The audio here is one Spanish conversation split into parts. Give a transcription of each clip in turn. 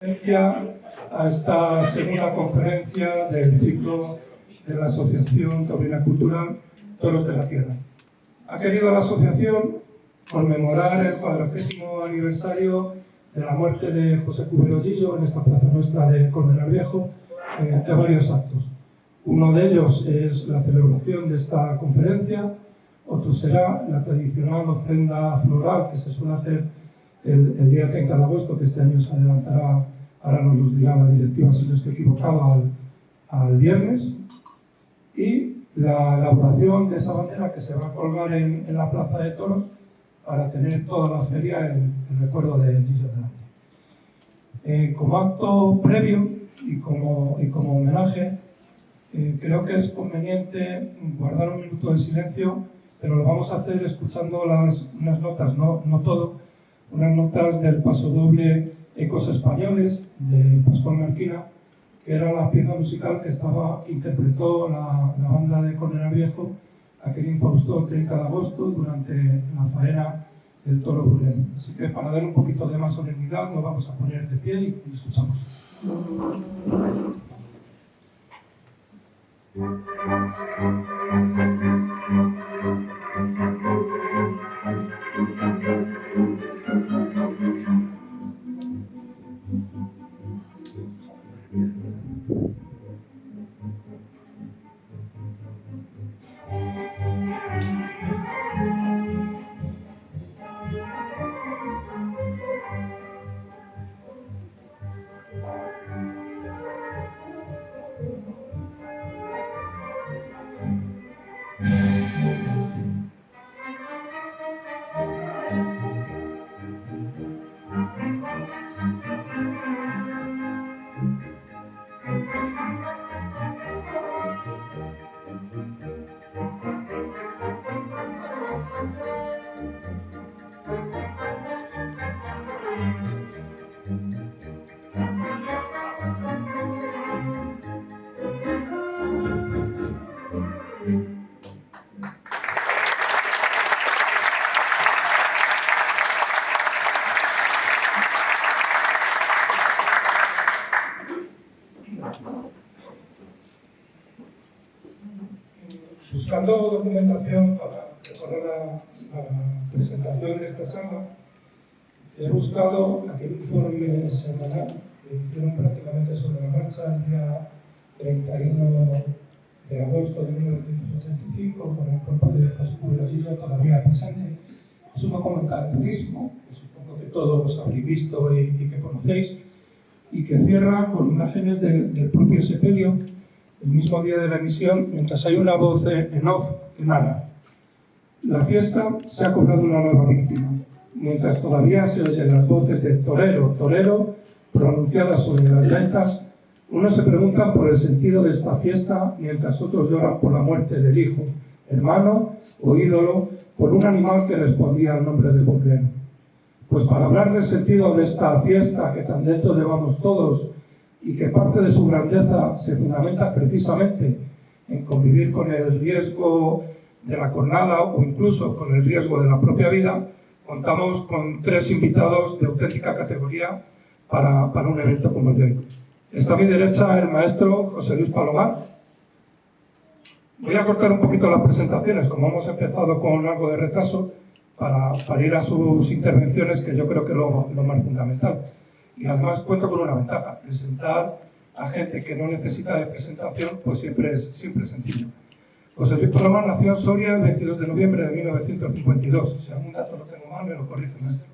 A esta segunda conferencia del ciclo de la Asociación Taurina Cultural Toros de la Tierra. Ha querido la asociación conmemorar el 40º aniversario de la muerte de José Cubero Gillo en esta plaza nuestra de Colmenar Viejo mediante varios actos. Uno de ellos es la celebración de esta conferencia, otro será la tradicional ofrenda floral que se suele hacer el día 30 de agosto, que este año se adelantará, ahora nos lo dirá la directiva si no estoy equivocado, al viernes, y la elaboración de esa bandera que se va a colgar en la plaza de toros para tener toda la feria en recuerdo de Gillo delante. Como acto previo y como homenaje, creo que es conveniente guardar un minuto de silencio, pero lo vamos a hacer escuchando unas notas, no todo, unas notas del pasodoble Ecos Españoles de Pascual Marquina, que era la pieza musical que interpretó la banda de Colmenar Viejo aquel infausto 30 de agosto durante la faena del toro burlero. Así que para dar un poquito de más solemnidad nos vamos a poner de pie y escuchamos. Buscando documentación para preparar la presentación de esta charla, he buscado aquel informe semanal que hicieron prácticamente sobre la marcha el día 31 de agosto de 1985, con el cuerpo de José Cubero Gillo todavía presente. Es un documental durísimo, que supongo que todos habréis visto y que conocéis, y que cierra con imágenes del propio sepelio el mismo día de la emisión, mientras hay una voz en off que narra: la fiesta se ha cobrado una nueva víctima. Mientras todavía se oyen las voces de torero, torero, pronunciadas sobre las ventas, unos se preguntan por el sentido de esta fiesta, mientras otros lloran por la muerte del hijo, hermano o ídolo, por un animal que respondía al nombre de burlero. Pues para hablar del sentido de esta fiesta que tan dentro llevamos todos, y que parte de su grandeza se fundamenta precisamente en convivir con el riesgo de la cornada o incluso con el riesgo de la propia vida, contamos con 3 invitados de auténtica categoría para un evento como el de hoy. Está a mi derecha el maestro José Luis Palomar. Voy a cortar un poquito las presentaciones, como hemos empezado con algo de retraso, para ir a sus intervenciones, que yo creo que es lo más fundamental. Y además cuento con una ventaja: presentar a gente que no necesita de presentación, pues siempre es sencillo. José Luis Palomar nació en Soria el 22 de noviembre de 1952. Si algún dato lo tengo mal, me lo corrige, maestro.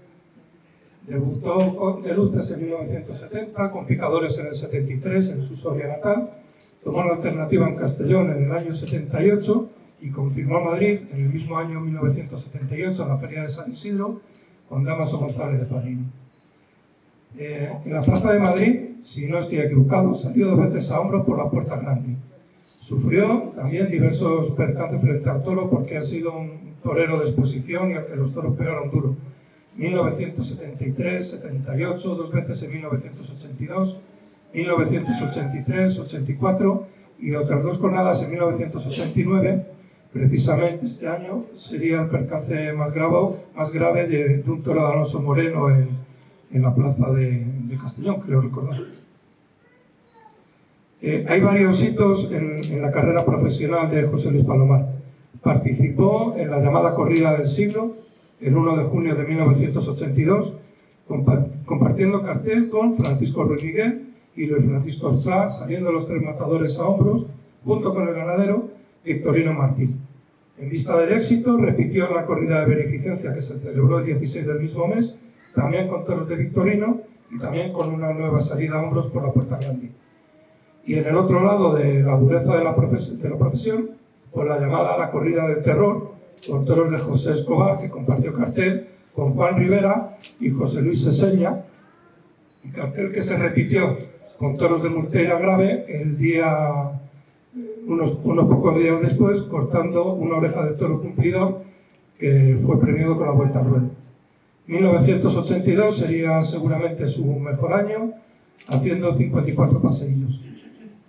Debutó de luces en 1970, con picadores en el 73 en su Soria natal. Tomó la alternativa en Castellón en el año 78 y confirmó a Madrid en el mismo año 1978 en la Feria de San Isidro con Dámaso González de Padrino. En la Plaza de Madrid, si no estoy equivocado, salió 2 veces a hombros por la Puerta Grande. Sufrió también diversos percances frente al toro porque ha sido un torero de exposición y al que los toros pegaron duro. 1973, 78, 2 veces en 1982, 1983, 84 y otras 2 jornadas en 1989. Precisamente este año sería el percance más grave de un toro de Alonso Moreno en la plaza de Castellón, creo recordar. Hay varios hitos en la carrera profesional de José Luis Palomar. Participó en la llamada Corrida del Siglo, el 1 de junio de 1982, compartiendo cartel con Francisco Ruiz Miguel y Luis Francisco Orzá, saliendo los tres matadores a hombros, junto con el ganadero Victorino Martín. En vista del éxito, repitió la corrida de beneficencia que se celebró el 16 del mismo mes, también con toros de Victorino y también con una nueva salida a hombros por la Puerta Grande. Y en el otro lado de la dureza de la profesión, pues la llamada la corrida del terror, con toros de José Escobar, que compartió cartel con Juan Rivera y José Luis Seseña, y cartel que se repitió con toros de Murteira Grave el día, unos pocos días después, cortando una oreja de toro cumplidor que fue premiado con la Vuelta al Ruedo. 1982 sería seguramente su mejor año, haciendo 54 paseillos.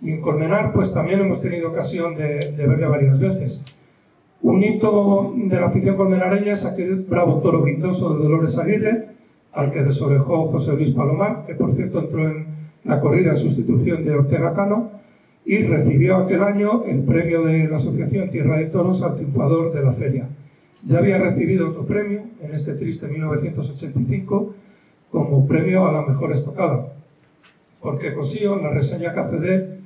Y en Colmenar, pues también hemos tenido ocasión de verle varias veces. Un hito de la afición colmenareña es aquel bravo toro guindoso de Dolores Aguirre, al que desorejó José Luis Palomar, que por cierto entró en la corrida en sustitución de Ortega Cano, y recibió aquel año el premio de la Asociación Tierra de Toros al triunfador de la feria. Ya había recibido otro premio en este triste 1985 como premio a la mejor estocada, porque Cosío, en la reseña que hace de él,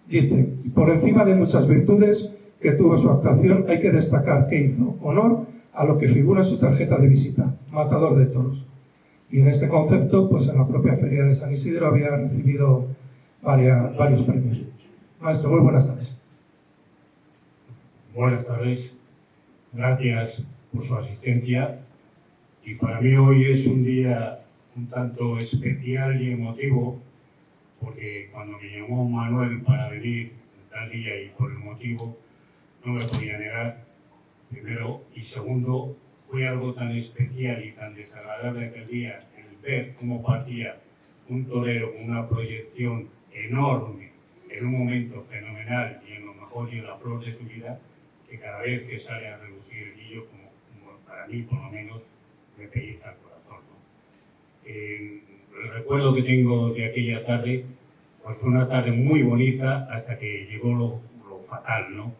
dice: por encima de muchas virtudes que tuvo su actuación, hay que destacar que hizo honor a lo que figura en su tarjeta de visita, matador de toros. Y en este concepto, pues en la propia feria de San Isidro había recibido varios premios. Maestro, muy buenas tardes. Buenas tardes. Gracias por su asistencia. Y para mí hoy es un día un tanto especial y emotivo, porque cuando me llamó Manuel para venir tal día y por el motivo, no me podía negar, primero, y segundo, fue algo tan especial y tan desagradable aquel día, el ver cómo partía un torero con una proyección enorme, en un momento fenomenal y en lo mejor y en la flor de su vida, que cada vez que sale a relucir el guillo, como para mí por lo menos, me pellizca el corazón, ¿no? El recuerdo que tengo de aquella tarde, pues fue una tarde muy bonita hasta que llegó lo fatal, ¿no?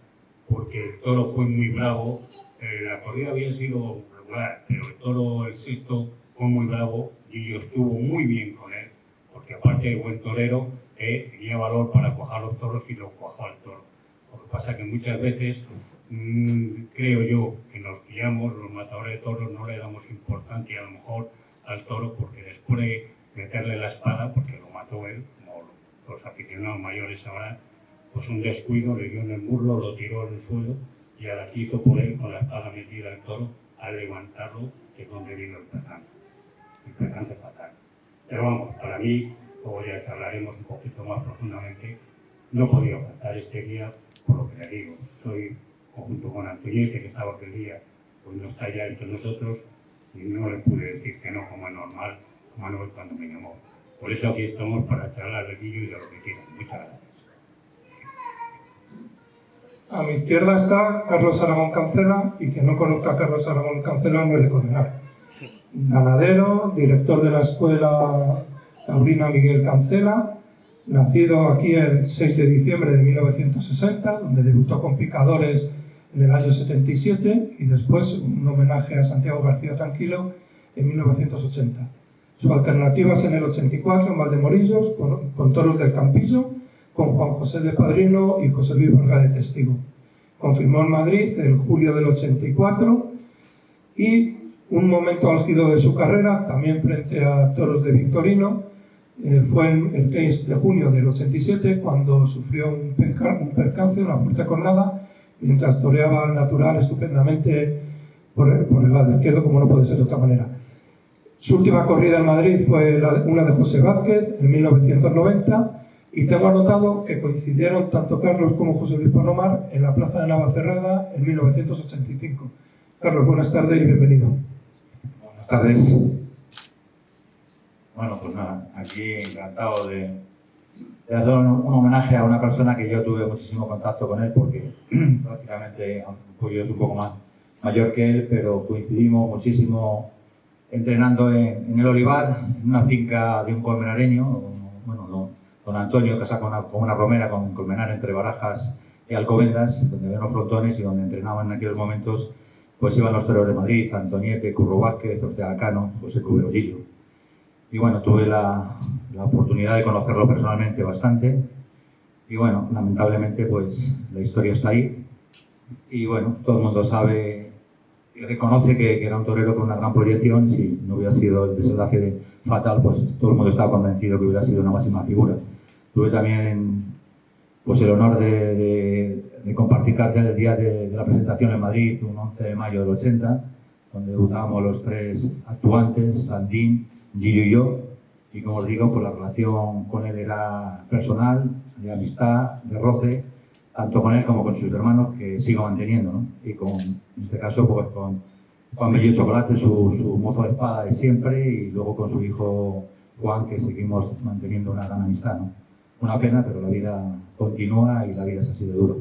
Porque el toro fue muy bravo, la corrida había sido regular, pero el toro, el sexto, fue muy bravo y yo estuvo muy bien con él, porque aparte de buen torero, tenía valor para cuajar los toros y lo cuajó al toro. Lo que pasa que muchas veces, creo yo, que nos guiamos, los matadores de toros, no le damos importancia a lo mejor al toro, porque después de meterle la espada, porque lo mató él, como los aficionados mayores ahora, pues un descuido, le dio en el muslo, lo tiró en el suelo y a la que hizo por él con la espada metida al toro, al levantarlo, que es donde vino el percance fatal. Pero vamos, para mí, como ya hablaremos un poquito más profundamente, no podía faltar este día, por lo que le digo. Soy, junto con Antoñete, que estaba aquel día, pues no está ya entre nosotros, y no le pude decir que no, como es normal, Manuel cuando me llamó. Por eso aquí estamos para charlar del guillo y de lo que quieran. Muchas gracias. A mi izquierda está Carlos Aragón Cancela, y quien no conozca a Carlos Aragón Cancela no es de Colmenar. Ganadero, director de la Escuela Taurina Miguel Cancela, nacido aquí el 6 de diciembre de 1960, donde debutó con picadores en el año 77 y después un homenaje a Santiago García Tranquilo en 1980. Su alternativa es en el 84 en Valdemorillos, con toros del Campillo, con Juan José de Padrino y José Luis Vargas de testigo. Confirmó en Madrid en julio del 84 y un momento álgido de su carrera, también frente a toros de Victorino, fue en el 15 de junio del 87 cuando sufrió un percance, una fuerte cornada, mientras toreaba al natural estupendamente por el lado izquierdo, como no puede ser de otra manera. Su última corrida en Madrid fue una de José Vázquez en 1990, y tengo anotado que coincidieron tanto Carlos como José Luis Palomar en la Plaza de Navacerrada en 1985. Carlos, buenas tardes y bienvenido. Buenas tardes. Bueno, pues nada, aquí encantado de hacer un homenaje a una persona que yo tuve muchísimo contacto con él, porque prácticamente, pues yo soy un poco más mayor que él, pero coincidimos muchísimo entrenando en el Olivar, en una finca de un colmenareño, bueno, don Antonio, que saca con una romera con colmenar entre Barajas y Alcobendas, donde había unos frontones y donde entrenaban en aquellos momentos, pues iban los toreros de Madrid, Antoniete, Curro Vázquez, Ortega Cano, José Cubero Gillo. Y bueno, tuve la oportunidad de conocerlo personalmente bastante. Y bueno, lamentablemente, pues la historia está ahí. Y bueno, todo el mundo sabe y reconoce que era un torero con una gran proyección. Si no hubiera sido el desenlace fatal, pues todo el mundo estaba convencido que hubiera sido una máxima figura. Tuve también pues el honor de compartir cartel el día de la presentación en Madrid, un 11 de mayo del 80, donde debutábamos los tres actuantes, Landín, Gillo y yo. Y como os digo, pues la relación con él era personal, de amistad, de roce, tanto con él como con sus hermanos, que sigo manteniendo, ¿no? Y con, en este caso, pues con Juan Bello Chocolate, su mozo de espada de siempre, y luego con su hijo Juan, que seguimos manteniendo una gran amistad, ¿no? Una pena, pero la vida continúa y la vida es así de duro.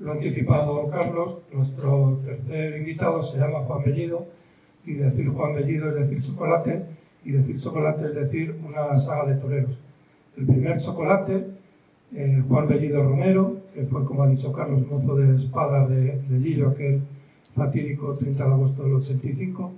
Lo ha anticipado don Carlos, nuestro tercer invitado se llama Juan Bellido, y decir Juan Bellido es decir chocolate, y decir chocolate es decir una saga de toreros. El primer chocolate, Juan Bellido Romero, que fue, como ha dicho Carlos, mozo de espada de Lillo, aquel fatídico 30 de agosto del 85,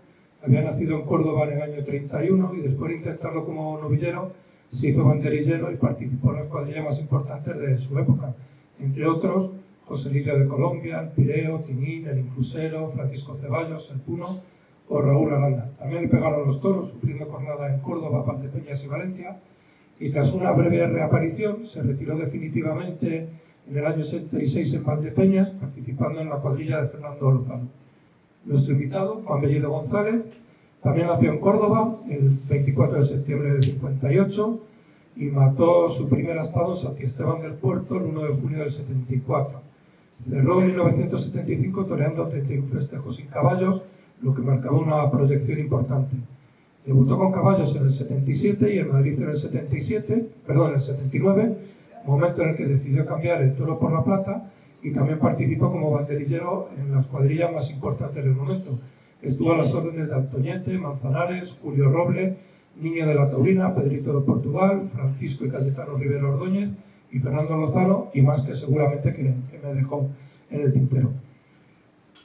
había nacido en Córdoba en el año 31 y después de intentarlo como novillero se hizo banderillero y participó en las cuadrillas más importantes de su época, entre otros José Lillo de Colombia, el Pireo, Tinín, el Inclusero, Francisco Ceballos, el Puno o Raúl Aranda. También le pegaron los toros, sufriendo jornada en Córdoba, Valdepeñas y Valencia, y tras una breve reaparición se retiró definitivamente en el año 76 en Valdepeñas, participando en la cuadrilla de Fernando Lozano. Nuestro invitado, Juan Bellido González, también nació en Córdoba el 24 de septiembre del 58 y mató su primer astado Santi Esteban del Puerto el 1 de junio del 74. Cerró en 1975 toreando 31 festejos sin caballos, lo que marcaba una proyección importante. Debutó con caballos en el 77 y en Madrid en el 79, momento en el que decidió cambiar el toro por la plata, y también participó como banderillero en las cuadrillas más importantes del momento. Estuvo a las órdenes de Antoñete, Manzanares, Julio Roble, Niño de la Taurina, Pedrito de Portugal, Francisco y Cayetano Rivero Ordóñez y Fernando Lozano, y más que seguramente que me dejó en el tintero.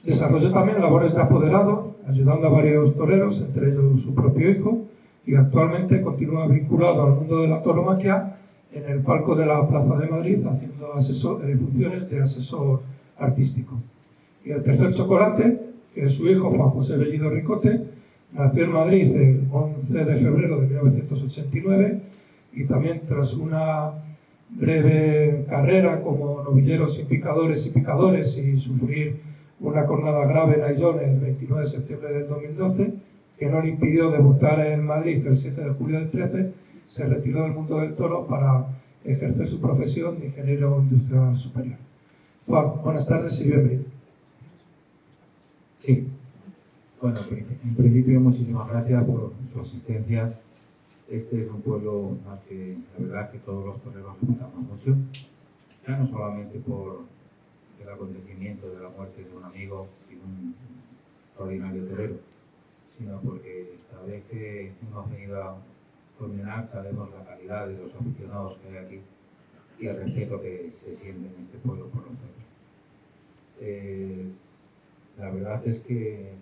Desarrolló también labores de apoderado, ayudando a varios toreros, entre ellos su propio hijo, y actualmente continúa vinculado al mundo de la tauromaquia en el palco de la Plaza de Madrid, haciendo funciones de asesor artístico. Y el tercer chocolate, que es su hijo Juan José Bellido Ricote, nació en Madrid el 11 de febrero de 1989 y también tras una breve carrera como novillero sin picadores y sufrir una cornada grave en Ayllón el 29 de septiembre del 2012, que no le impidió debutar en Madrid el 7 de julio del 13, se retiró del mundo del toro para ejercer su profesión de ingeniero industrial superior. Juan, buenas tardes y bienvenido. Sí, bueno, en principio muchísimas gracias por su asistencia. Este es un pueblo al que la verdad que todos los toreros respetamos mucho, ya no solamente por el acontecimiento de la muerte de un amigo y un extraordinario torero, sino porque cada vez que hemos venido a culminar sabemos la calidad de los aficionados que hay aquí y el respeto que se siente en este pueblo por los toreros. La verdad es que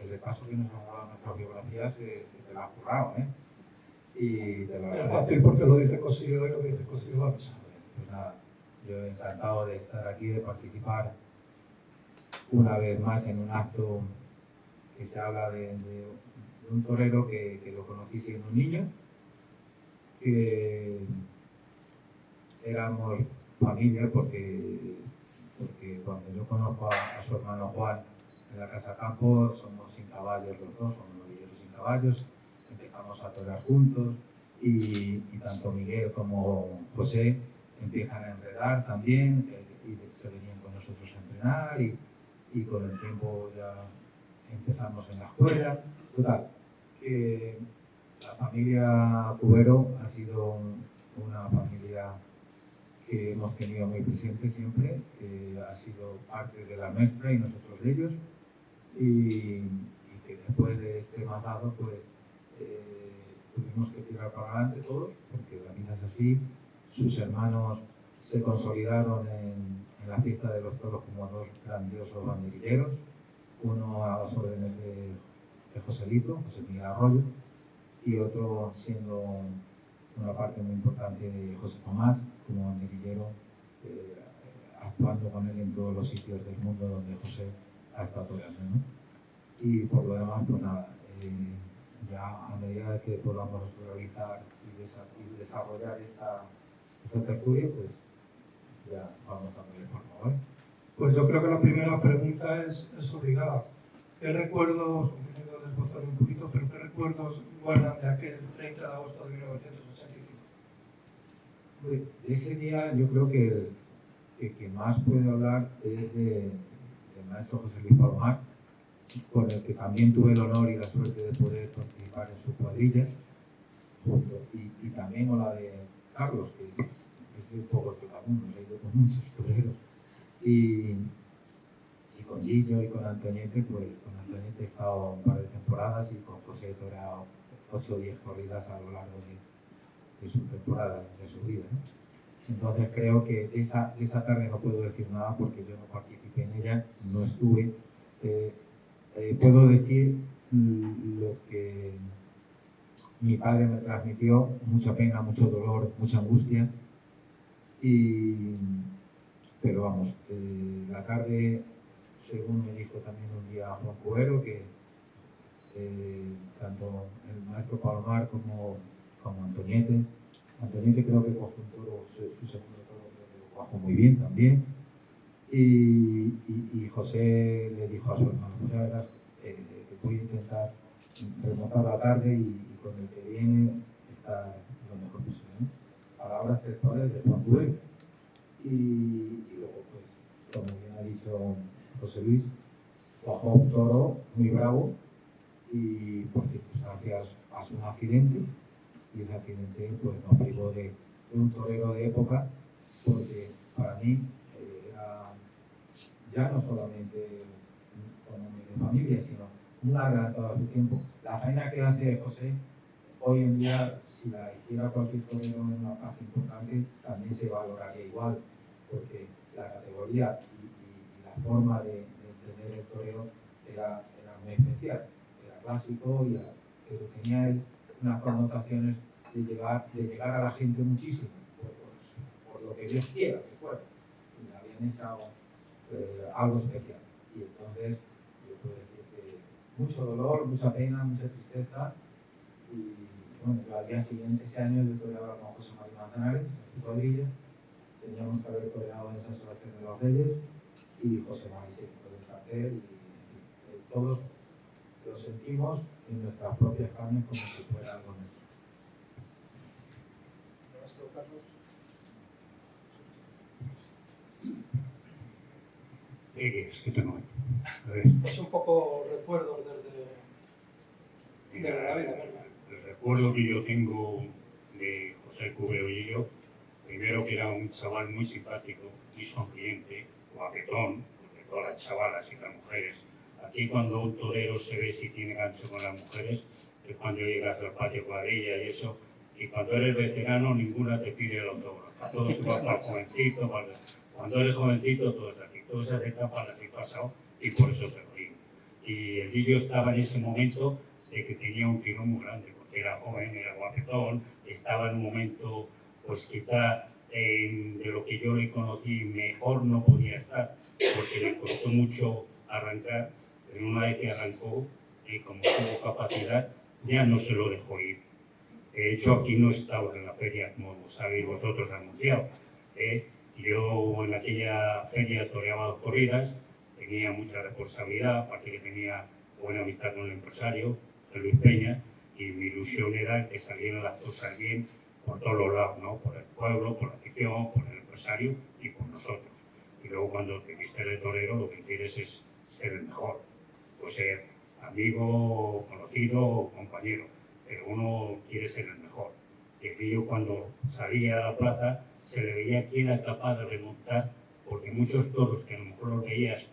el repaso que nos ha dado nuestras biografías te la ha currado, ¿eh? Y te lo es fácil porque lo dice Cosillo y lo dice Cosillo vamos. Pues nada, yo encantado de estar aquí, de participar una vez más en un acto que se habla de un torero que lo conocí siendo un niño, que éramos familia porque cuando yo conozco a su hermano Juan en la Casa Campo, somos sin caballos los dos, somos novilleros sin caballos, empezamos a torear juntos y tanto Miguel como José empiezan a enredar también y se venían con nosotros a entrenar y con el tiempo ya empezamos en la escuela. Total, que la familia Cubero ha sido una familia que hemos tenido muy presente siempre, ha sido parte de la nuestra y nosotros de ellos. y que después de este matado pues tuvimos que tirar para adelante todos, porque la vida es así. Sus hermanos se consolidaron en la fiesta de los toros como dos grandiosos banderilleros, uno a las órdenes de Joselito, José Miguel Arroyo, y otro siendo una parte muy importante de José Tomás como banderillero, actuando con él en todos los sitios del mundo donde José ha estado toreando, ¿no? Y por lo demás, pues nada, ya a medida que podamos realizar y desarrollar esta tertulia, pues ya vamos a darle forma, ¿vale? Pues yo creo que la primera pregunta es obligada. ¿Qué recuerdos, he querido desbozar un poquito, pero qué recuerdos guardan de aquel 30 de agosto de 1985? De ese día yo creo que quien más puede hablar es del maestro José Luis Palomar, con el que también tuve el honor y la suerte de poder participar en sus cuadrillas, y también con la de Carlos, que es un poco trotamundos, he ido con muchos toreros, y con Gillo y con Antoniete, pues con Antoniete he estado un par de temporadas y con José he toreado 8 o 10 corridas a lo largo de su temporada, de su vida, ¿no? Entonces creo que de esa tarde no puedo decir nada porque yo no participé en ella, no estuve. Puedo decir lo que mi padre me transmitió: mucha pena, mucho dolor, mucha angustia, pero vamos, la tarde, según me dijo también un día Juan Cubero, que tanto el maestro Palomar como Antoniete creo que cogió un toro, su segundo toro creo que lo cuajó muy bien también, y José le dijo a su hermano: pues ya verás, que voy a intentar remontar la tarde y con el que viene estar lo mejor posible, ¿no? Palabras textuales de Juan Cubero. Y luego, pues, como bien ha dicho José Luis, cuajó un toro muy bravo y por circunstancias pasó un accidente, y ese accidente pues nos privó de un torero de época, porque para mí era ya no solamente un hombre de familia, sino un adelantado a su tiempo. La faena que hace José hoy en día, si la hiciera cualquier torero en una plaza importante, también se valoraría igual, porque la categoría y la forma de entender el toreo era muy especial, era clásico, pero tenía él unas connotaciones de llegar a la gente muchísimo, por lo que Dios quiera que fuera, y le habían echado algo especial. Y entonces yo puedo decir que mucho dolor, mucha pena, mucha tristeza. Y bueno, al día siguiente, ese año, yo toreaba con José María Manzanares en su cuadrilla. Teníamos que haber toreado en esa asociación de los Reyes, y José María se quitó del cartel, y todos lo sentimos en nuestras propias carnes como si fuera algo nuestro. ¿Qué tengo? A ver. Es un poco recuerdos desde la vida, ¿verdad? El recuerdo que yo tengo de José Cubero y yo, primero que era un chaval muy simpático, muy sonriente, guapetón, de todas las chavalas y las mujeres. Aquí cuando un torero se ve si tiene gancho con las mujeres, es cuando llegas al patio cuadrilla y eso, y cuando eres veterano ninguna te pide el autógrafo. Todos se van para el jovencito, cuando eres jovencito todos aquí, todas esas etapas las he pasado y por eso te lo digo. Y el Guillo estaba en ese momento de que tenía un tirón muy grande, porque era joven, era guapetón, estaba en un momento, pues quizá de lo que yo le conocí mejor no podía estar, porque le costó mucho arrancar, pero una vez que arrancó, como tuvo capacidad, ya no se lo dejó ir. De hecho, aquí no estaba en la feria, como sabéis vosotros anunciado. Yo en aquella feria toreaba 2 corridas, tenía mucha responsabilidad, aparte que tenía buena amistad con el empresario, Luis Peña, y mi ilusión era que salieran las cosas bien por todos los lados, ¿no? Por el pueblo, por la afición, por el empresario y por nosotros. Y luego cuando te vistes de torero, lo que quieres es ser el mejor, pues ser amigo, conocido o compañero, pero uno quiere ser el mejor. Y el Guillo cuando salía a la plaza se le veía quién era capaz de remontar, porque muchos toros que a lo mejor los veías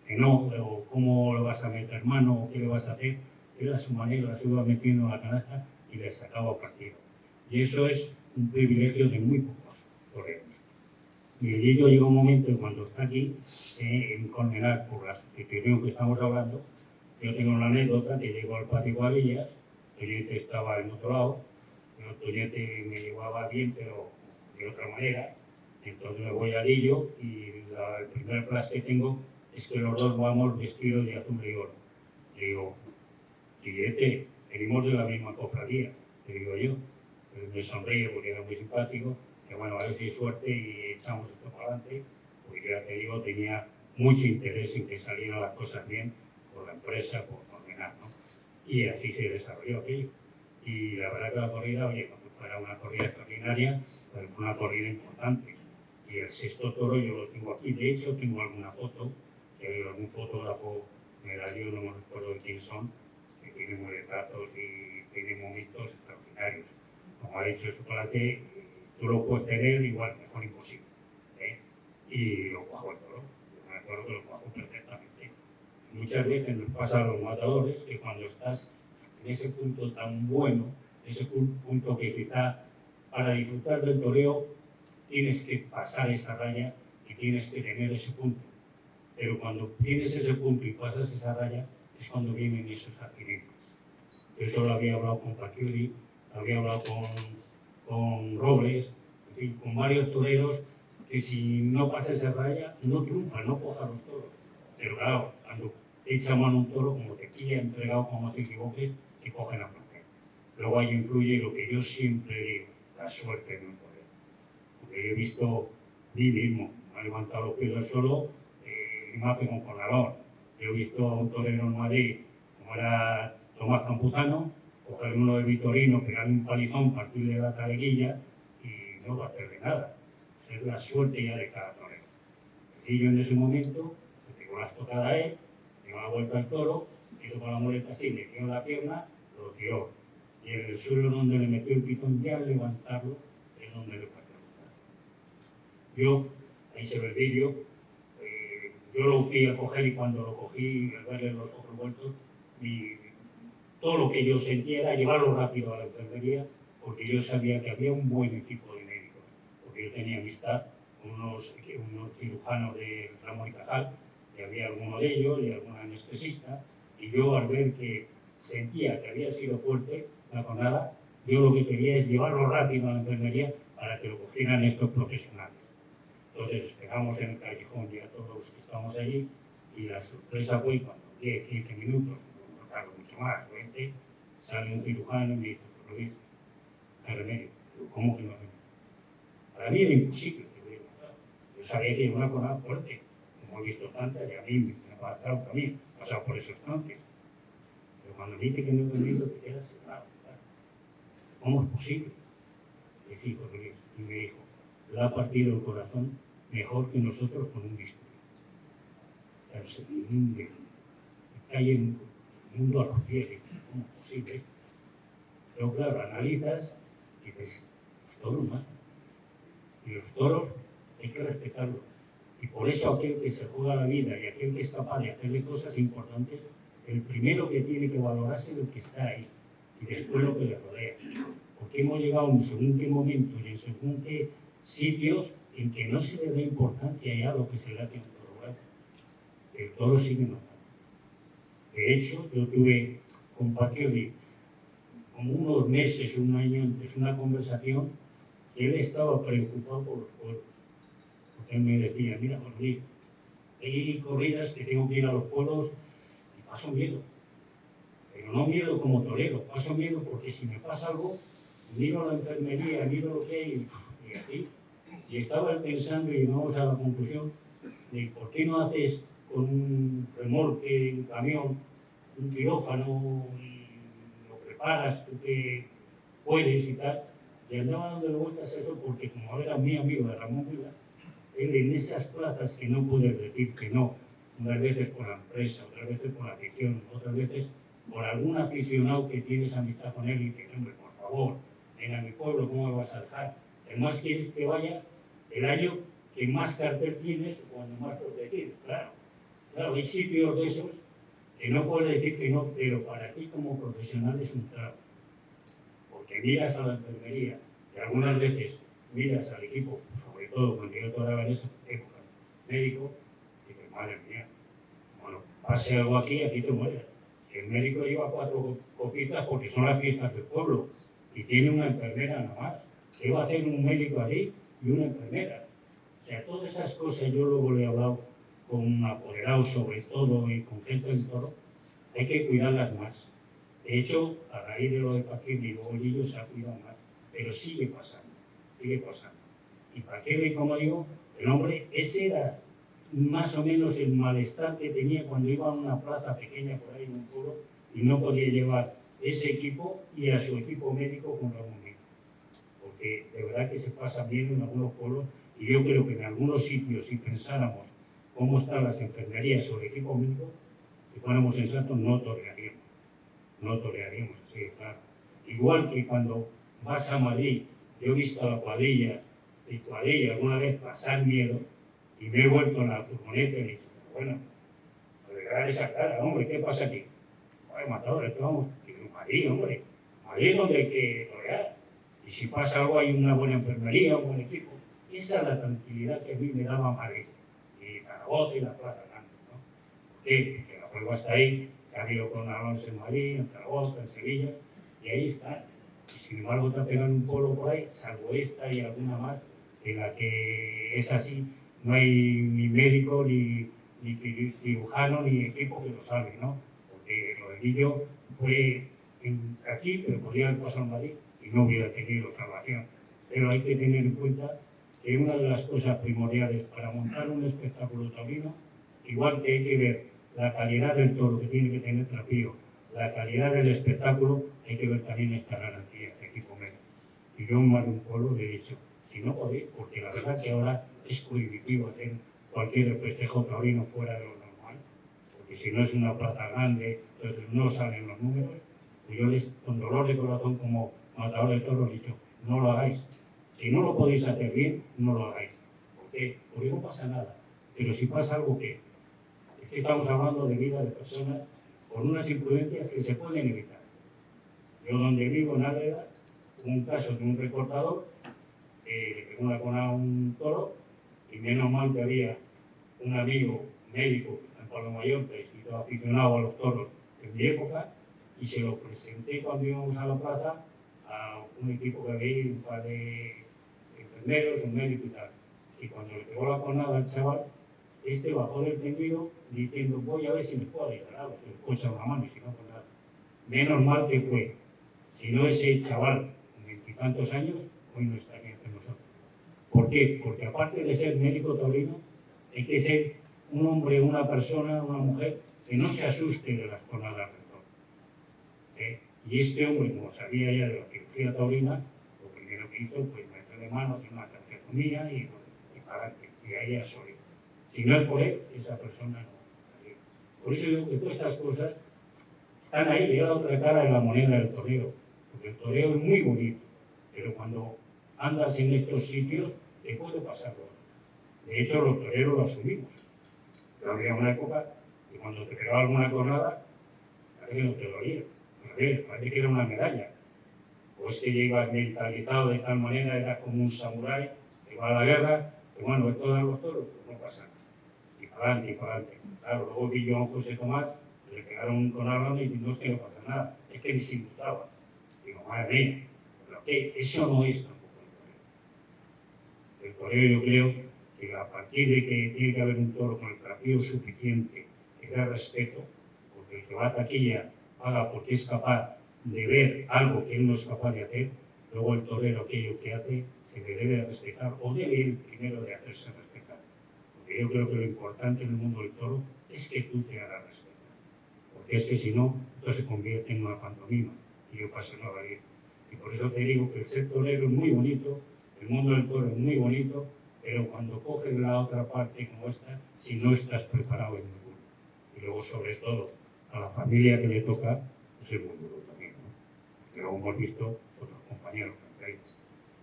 que no, o cómo lo vas a meter mano, o qué le vas a hacer. Él a su manera las iba metiendo en la canasta y les sacaba partido. Y eso es un privilegio de muy pocos toreros. Y el Lillo llega un momento cuando está aquí, en Colmenar, por la sustitución que estamos hablando. Yo tengo una anécdota que llegó al patio Guarillas, Toñete estaba en otro lado, Toñete me llevaba bien, pero de otra manera. Entonces me voy a Lillo y el primer flash que tengo es que los dos vamos vestidos de azul y oro. Le digo, Toñete, venimos de la misma cofradía, le digo yo. Él me sonríe porque era muy simpático, que bueno, a ver si hay suerte y echamos esto para adelante, porque ya te digo, tenía mucho interés en que salieran las cosas bien por la empresa, por Colmenar, ¿no? Y así se desarrolló aquello. Y la verdad que la corrida, oye, cuando fuera una corrida extraordinaria, pues fue una corrida importante. Y el sexto toro yo lo tengo aquí. De hecho, tengo alguna foto, que algún fotógrafo me la dio, no me recuerdo de quién son, que tiene muy retratos y tiene momentos extraordinarios. Como ha dicho el chocolate, tú lo puedes tener igual, mejor imposible. Y lo cuajo el toro. Yo me acuerdo que lo cuajo perfectamente. Muchas veces nos pasa a los matadores que cuando estás en ese punto tan bueno, ese punto que quizá para disfrutar del toreo tienes que pasar esa raya y tienes que tener ese punto. Pero cuando tienes ese punto y pasas esa raya es cuando vienen esos accidentes. Yo eso lo había hablado con Paquiuri, había hablado con Robles, en fin, con varios toreros que si no pasa esa raya no triunfan, no cojan los toros. Pero claro, cuando te echa mano un toro, como te pilla entregado, como te equivoques, te cogen a placer. Luego ahí influye lo que yo siempre digo, la suerte de un torero. Porque yo he visto mí mismo, me ha levantado los pies del suelo y me ha pegado con la lona. Yo he visto a un torero en Madrid, como era Tomás Campuzano, coger uno de Vitorino, pegarle un palizón, partirle la taleguilla y no va a hacerle nada. Es la suerte ya de cada torero. Y yo en ese momento, le pegó la estocada a él, dio la vuelta al toro, hizo con la muleta así, le tiró la pierna, lo tiró. Y en el suelo donde le metió el pitón, ya al levantarlo, es donde le faltó. Yo, ahí se ve el vídeo, yo lo fui a coger y cuando lo cogí, al verle los ojos vueltos, todo lo que yo sentía era llevarlo rápido a la enfermería, porque yo sabía que había un buen equipo de médicos, porque yo tenía amistad con unos cirujanos de Ramón y Cajal, y había alguno de ellos y algún anestesista, y yo al ver que sentía que había sido fuerte la jornada, yo lo que quería es llevarlo rápido a la enfermería para que lo cogieran estos profesionales. Entonces esperamos en el callejón ya todos los que estamos allí, y la sorpresa fue cuando 10, 15 minutos, no tardo mucho más, 20, sale un cirujano y me dice, Luis, no hay remedio. Digo, ¿cómo que no hay remedio? Para mí era imposible. Yo sabía que iba una jornada fuerte, como he visto tantas, y a mí me ha pasado también, he pasado por esos trances. Pero cuando me dice que no hay remedio, te quedas cerrado. Claro. ¿Cómo es posible? Le dijo Luis, y me dijo, le ha partido el corazón mejor que nosotros con un bisturí. Claro, se me cae el mundo a los pies, ¿cómo es posible? Pero claro, analizas y dices, los toros matan. Y los toros hay que respetarlos. Y por eso aquel que se juega la vida y aquel que es capaz de hacerle cosas importantes, el primero que tiene que valorarse es el que está ahí y después lo que le rodea. Porque hemos llegado en según qué momentos y en según qué sitios en que no se le da importancia ya a lo que se le hace a un toro bravo. El toro sigue matando. De hecho, yo tuve con Paquioli como unos meses, un año antes, una conversación que él estaba preocupado por los pueblos. Porque él me decía, mira, Juan Luis, hay corridas que tengo que ir a los pueblos y paso miedo. Pero no miedo como torero, paso miedo porque si me pasa algo, miro a la enfermería, miro lo que hay y aquí. Y estaba él pensando y llegamos a la conclusión de por qué no haces con un remolque, un camión, un quirófano y lo preparas, tú que puedes y tal. Y andaba dándole vueltas a eso porque como era mi amigo de Ramón Vila, él en esas plazas que no puede decir que no, unas veces por la empresa, otras veces por la afición, otras veces por algún aficionado que tienes amistad con él y que, hombre, por favor, ven a mi pueblo, ¿cómo me vas a dejar? Además quieres que vaya el año que más cartel tienes o cuando más protegido, claro. Claro, hay sitios de esos que no puedes decir que no, pero para ti como profesional es un trago. Porque miras a la enfermería y algunas veces miras al equipo, sobre todo cuando yo todavía en esa época médico, y dices, madre mía, bueno, pase algo aquí, aquí te mueres. El médico lleva 4 copitas porque son las fiestas del pueblo y tiene una enfermera nada más. ¿Qué va a hacer un médico allí y una enfermera? O sea, todas esas cosas yo luego le he hablado con apoderados sobre todo y con gente en todo, hay que cuidarlas más. De hecho, a raíz de lo de Paquín y Bollillo se ha cuidado más, pero sigue pasando, sigue pasando. Y Paquín, como digo, el hombre, ese era más o menos el malestar que tenía cuando iba a una plaza pequeña por ahí en un pueblo y no podía llevar ese equipo y a su equipo médico con algún médico. Porque de verdad que se pasa bien en algunos pueblos y yo creo que en algunos sitios, si pensáramos cómo están las enfermerías o el equipo médico, si fuéramos sensatos no torearíamos. No torearíamos, así de claro. Igual que cuando vas a Madrid, yo he visto a la cuadrilla alguna vez pasar miedo y me he vuelto en la furgoneta y he dicho, bueno, alegrar esa cara, hombre, ¿qué pasa aquí? Ay, matadores, que vamos, en Madrid, hombre, Madrid es donde hay que torear. Y si pasa algo hay una buena enfermería, un buen equipo. Esa es la tranquilidad que a mí me daba Madrid, y Zaragoza y la Plaza Grande, ¿no? ¿Por qué? Porque la prueba está ahí, que ha habido con Alonso en Madrid, en Zaragoza, en Sevilla, y ahí está. Y sin embargo te pegan un pueblo por ahí, salvo esta y alguna más, en la que es así, no hay ni médico, ni cirujano, ni equipo que lo salve, ¿no? Porque lo de Guillo fue aquí, pero podría haber pasado en Madrid y no hubiera tenido salvación. Pero hay que tener en cuenta que una de las cosas primordiales para montar un espectáculo taurino, igual que hay que ver la calidad del toro que tiene que tener Trapío, la calidad del espectáculo, hay que ver también esta garantía, este equipo médico. Y yo en más de un pueblo le he dicho, si no podéis, porque la verdad que ahora es prohibitivo hacer cualquier festejo taurino fuera de lo normal, porque si no es una plaza grande, entonces no salen los números. Y yo les, con dolor de corazón como matador de toros, he dicho, no lo hagáis. Si no lo podéis hacer bien, no lo hagáis. ¿Por qué? Porque no pasa nada. Pero si pasa algo, ¿qué? Es que estamos hablando de vida de personas con unas imprudencias que se pueden evitar. Yo donde vivo, en Ágreda, hubo un caso de un recortador que le pegó una cona a un toro y menos mal que había un amigo médico en Palo Mayor que estaba aficionado a los toros en mi época y se lo presenté cuando íbamos a la plaza a un equipo que había ido, un par de enfermeros, un médico y tal. Y cuando le pegó la cornada al chaval, este bajó del tendido diciendo, voy a ver si me puedo ayudar algo, se le puedo echar una mano y si no, pues nada. Menos mal que fue. Si no, ese chaval, con 20 y tantos años, hoy no estaría entre nosotros. ¿Por qué? Porque aparte de ser médico taurino, hay que ser un hombre, una persona, una mujer, que no se asuste de las cornadas del toro. Y este hombre, como sabía ya de la cirugía taurina, lo primero que hizo fue meterle mano, hacer una traqueotomía y para adelante, y ahí es sólido. Si no es por él, esa persona no. Por eso digo que todas estas cosas están ahí, es la otra cara de la moneda del toreo. Porque el toreo es muy bonito, pero cuando andas en estos sitios, te puede pasar algo. De hecho, los toreros lo asumimos. Pero había una época que cuando te pegaba alguna cornada, parece que no te dolía. Parece que era una medalla. O es que ya ibas mentalizado de tal manera, eras como un samurái que va a la guerra, que bueno, esto dan los toros, pues no pasa nada. Y para adelante, y para adelante. Claro, luego vi yo a José Tomás, le pegaron con arma y no es que no pasa nada, es que disfrutaba. Digo, madre mía, pero que eso no es tampoco el toreo. El toreo yo creo que a partir de que tiene que haber un toro con el trapío suficiente, que dé respeto, porque el que va a taquilla paga porque es capaz de ver algo que él no es capaz de hacer, luego el torero aquello que hace se le debe de respetar o debe ir primero de hacerse respetar. Porque yo creo que lo importante en el mundo del toro es que tú te hagas respetar. Porque es que si no, esto se convierte en una pantomima y yo paso no a ir. Y por eso te digo que el ser torero es muy bonito, el mundo del toro es muy bonito, pero cuando coges la otra parte como esta, si no estás preparado es muy duro. Y luego, sobre todo, a la familia que le toca, pues es muy duro también, ¿no? Que luego hemos visto otros compañeros que han caído.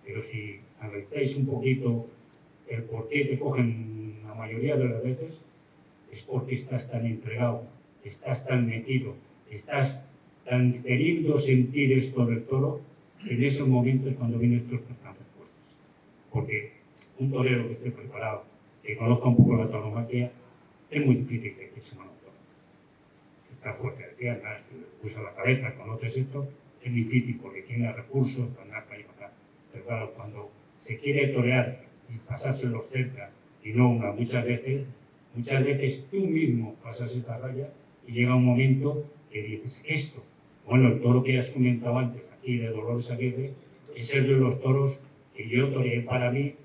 Pero si analizáis un poquito el por qué te cogen la mayoría de las veces, es porque estás tan entregado, estás tan metido, estás tan queriendo sentir esto del toro, que en esos momentos cuando vienen estos personajes fuertes. Porque un torero que esté preparado, que conozca un poco la tauromaquia, es muy difícil que se mano toro. Está fuerte de piernas, usa la cabeza, conoces esto, es difícil porque tiene recursos para andar para allá para acá. Pero claro, cuando se quiere torear y pasárselo cerca y no una, muchas veces tú mismo pasas esta raya y llega un momento que dices esto. Bueno, el toro que has comentado antes aquí de Dolores Aguirre es el de los toros que yo toreé para mí.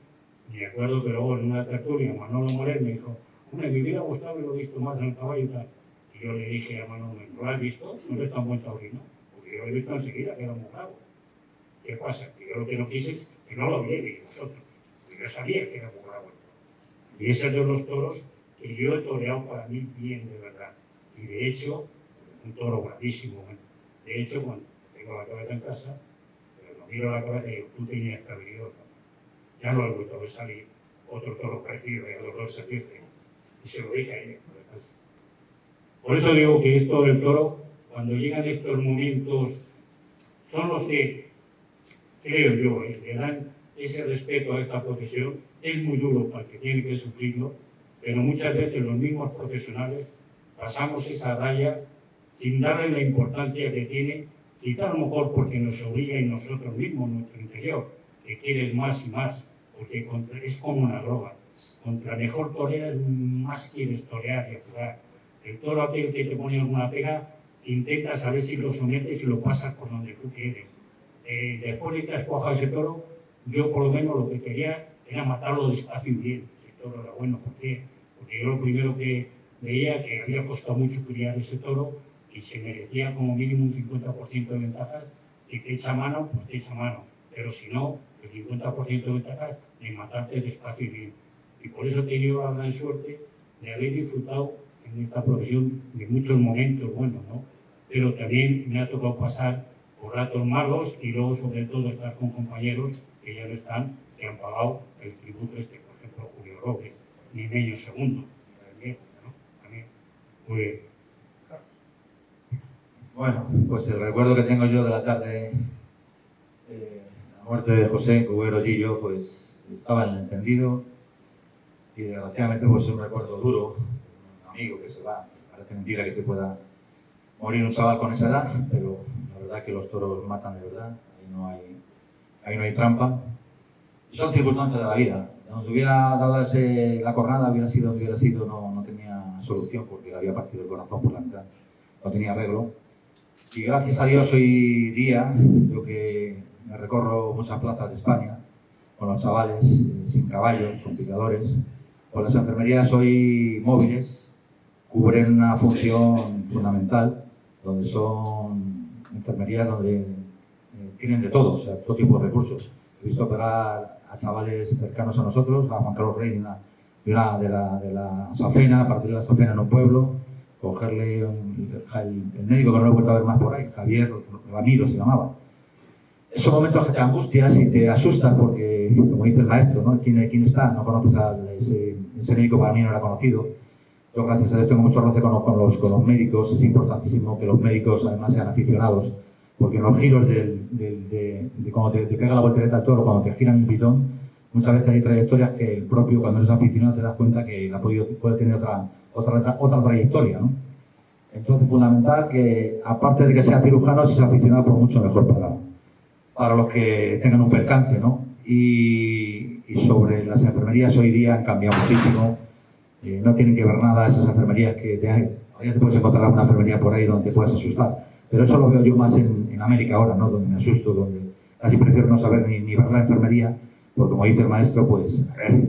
Me acuerdo que luego en una tertulia Manolo Morel me dijo, hombre, me hubiera gustado haberlo visto más en el caballo y tal. Y yo le dije a Manolo, ¿no lo has visto? No eres tan buen taurino. Porque yo lo he visto enseguida, que era muy bravo. ¿Qué pasa? Que yo lo que no quise es que no lo vierais vosotros. Yo sabía que era muy bravo. Y ese es de los toros que yo he toreado para mí bien, de verdad. Y de hecho, un toro guapísimo. De hecho, cuando tengo la cabeza en casa, lo miro a la cabeza y digo, tú tenías que haber ido. Ya no he vuelto a ver salir otro toro parecido, a Dolores Aguirre. Y se lo dije a ella. Por eso digo que esto del toro, cuando llegan estos momentos, son los que, creo yo, le dan ese respeto a esta profesión. Es muy duro para el que tiene que sufrirlo, pero muchas veces los mismos profesionales pasamos esa raya sin darle la importancia que tiene, quizá a lo mejor porque nos obliga y nosotros mismos, nuestro interior, que quieres más y más, porque es como una droga. Contra mejor toreas, más quieres torear y jugar. El toro aquel que te pone alguna pega, intentas saber si lo sometes y lo pasas por donde tú quieres. Después de que has cuajado ese toro, yo por lo menos lo que quería era matarlo despacio y bien. El toro era bueno, ¿por qué? Porque yo lo primero que veía que había costado mucho criar ese toro y se merecía como mínimo un 50% de ventajas. Si te echa mano, pues te echa mano. Pero si no, el 50% de ventajas de matarte despacio y bien. Y por eso he tenido la gran suerte de haber disfrutado en esta profesión de muchos momentos buenos, ¿no? Pero también me ha tocado pasar por ratos malos y luego sobre todo estar con compañeros que ya no están, que han pagado el tributo por ejemplo Julio Robles, ni Meño Segundo, ¿no? También, pues... Bueno, pues el recuerdo que tengo yo de la tarde, la muerte de José Cubero Gillo, pues estaba en el entendido y desgraciadamente pues es un recuerdo duro, un amigo que se va, parece mentira que se pueda morir un chaval con esa edad, pero la verdad que los toros matan de verdad, ahí no hay trampa. Y son circunstancias de la vida. Donde hubiera dado la cornada, hubiera sido, no tenía solución porque le había partido el corazón por la mitad, no tenía arreglo. Y gracias a Dios hoy día, yo que me recorro muchas plazas de España, con los chavales sin caballos, con picadores, pues las enfermerías hoy móviles cubren una función fundamental, donde son enfermerías donde tienen de todo, o sea, todo tipo de recursos. He visto operar a chavales cercanos a nosotros, a Juan Carlos Rey de la Safena, a partir de la Safena en un pueblo, cogerle el médico que no lo he vuelto a ver más por ahí, Javier Ramiro se llamaba. Esos momentos que te angustias y te asustas porque, como dice el maestro, ¿no? ¿Quién está? No conoces ese médico, para mí no era conocido. Yo, gracias a Dios, tengo mucho roce con los médicos. Es importantísimo que los médicos además sean aficionados, porque en los giros de cuando te pega la voltereta al toro, cuando te giran el pitón, muchas veces hay trayectorias que el propio, cuando eres aficionado, te das cuenta que puede tener otra trayectoria, ¿no? Entonces, es fundamental que, aparte de que sea cirujano, si sea aficionado, pues mucho mejor para los que tengan un percance, ¿no? Y sobre las enfermerías hoy día han cambiado muchísimo. No tienen que ver nada esas enfermerías que todavía te puedes encontrar una enfermería por ahí donde te puedes asustar. Pero eso lo veo yo más en América ahora, ¿no? Donde me asusto, donde casi prefiero no saber ni ver la enfermería, porque como dice el maestro, pues a ver,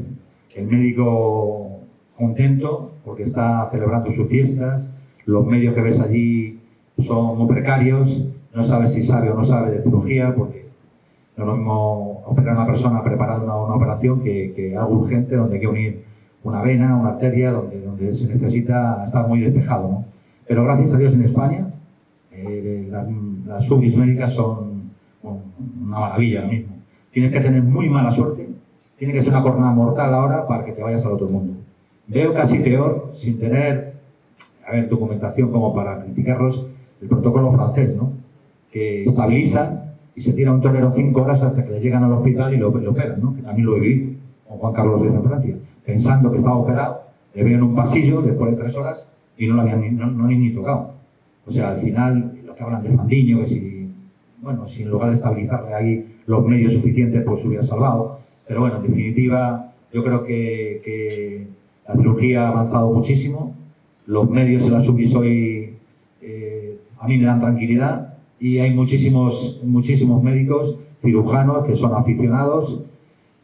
el médico contento porque está celebrando sus fiestas, los medios que ves allí son muy precarios, no sabes si sabe o no sabe de cirugía, porque no es lo mismo operar a una persona preparando una operación que algo urgente donde hay que unir una vena, una arteria, donde se necesita estar muy despejado, ¿no? Pero gracias a Dios en España las UBIs médicas son una maravilla ahora mismo. Tienes que tener muy mala suerte, tiene que ser una cornada mortal ahora para que te vayas al otro mundo. Veo casi peor, sin tener, a ver, documentación como para criticarlos, el protocolo francés, ¿no? Que estabiliza y se tira un torero 5 horas hasta que le llegan al hospital y lo operan, ¿no? Que también lo he vivido con Juan Carlos Díaz en Francia, pensando que estaba operado, le veo en un pasillo después de 3 horas y no lo habían ni tocado. O sea, al final, lo que hablan de Fandiño, que si, bueno, si en lugar de estabilizarle ahí los medios suficientes, pues se hubiera salvado. Pero bueno, en definitiva, yo creo que la cirugía ha avanzado muchísimo, los medios en la subis hoy a mí me dan tranquilidad y hay muchísimos médicos, cirujanos que son aficionados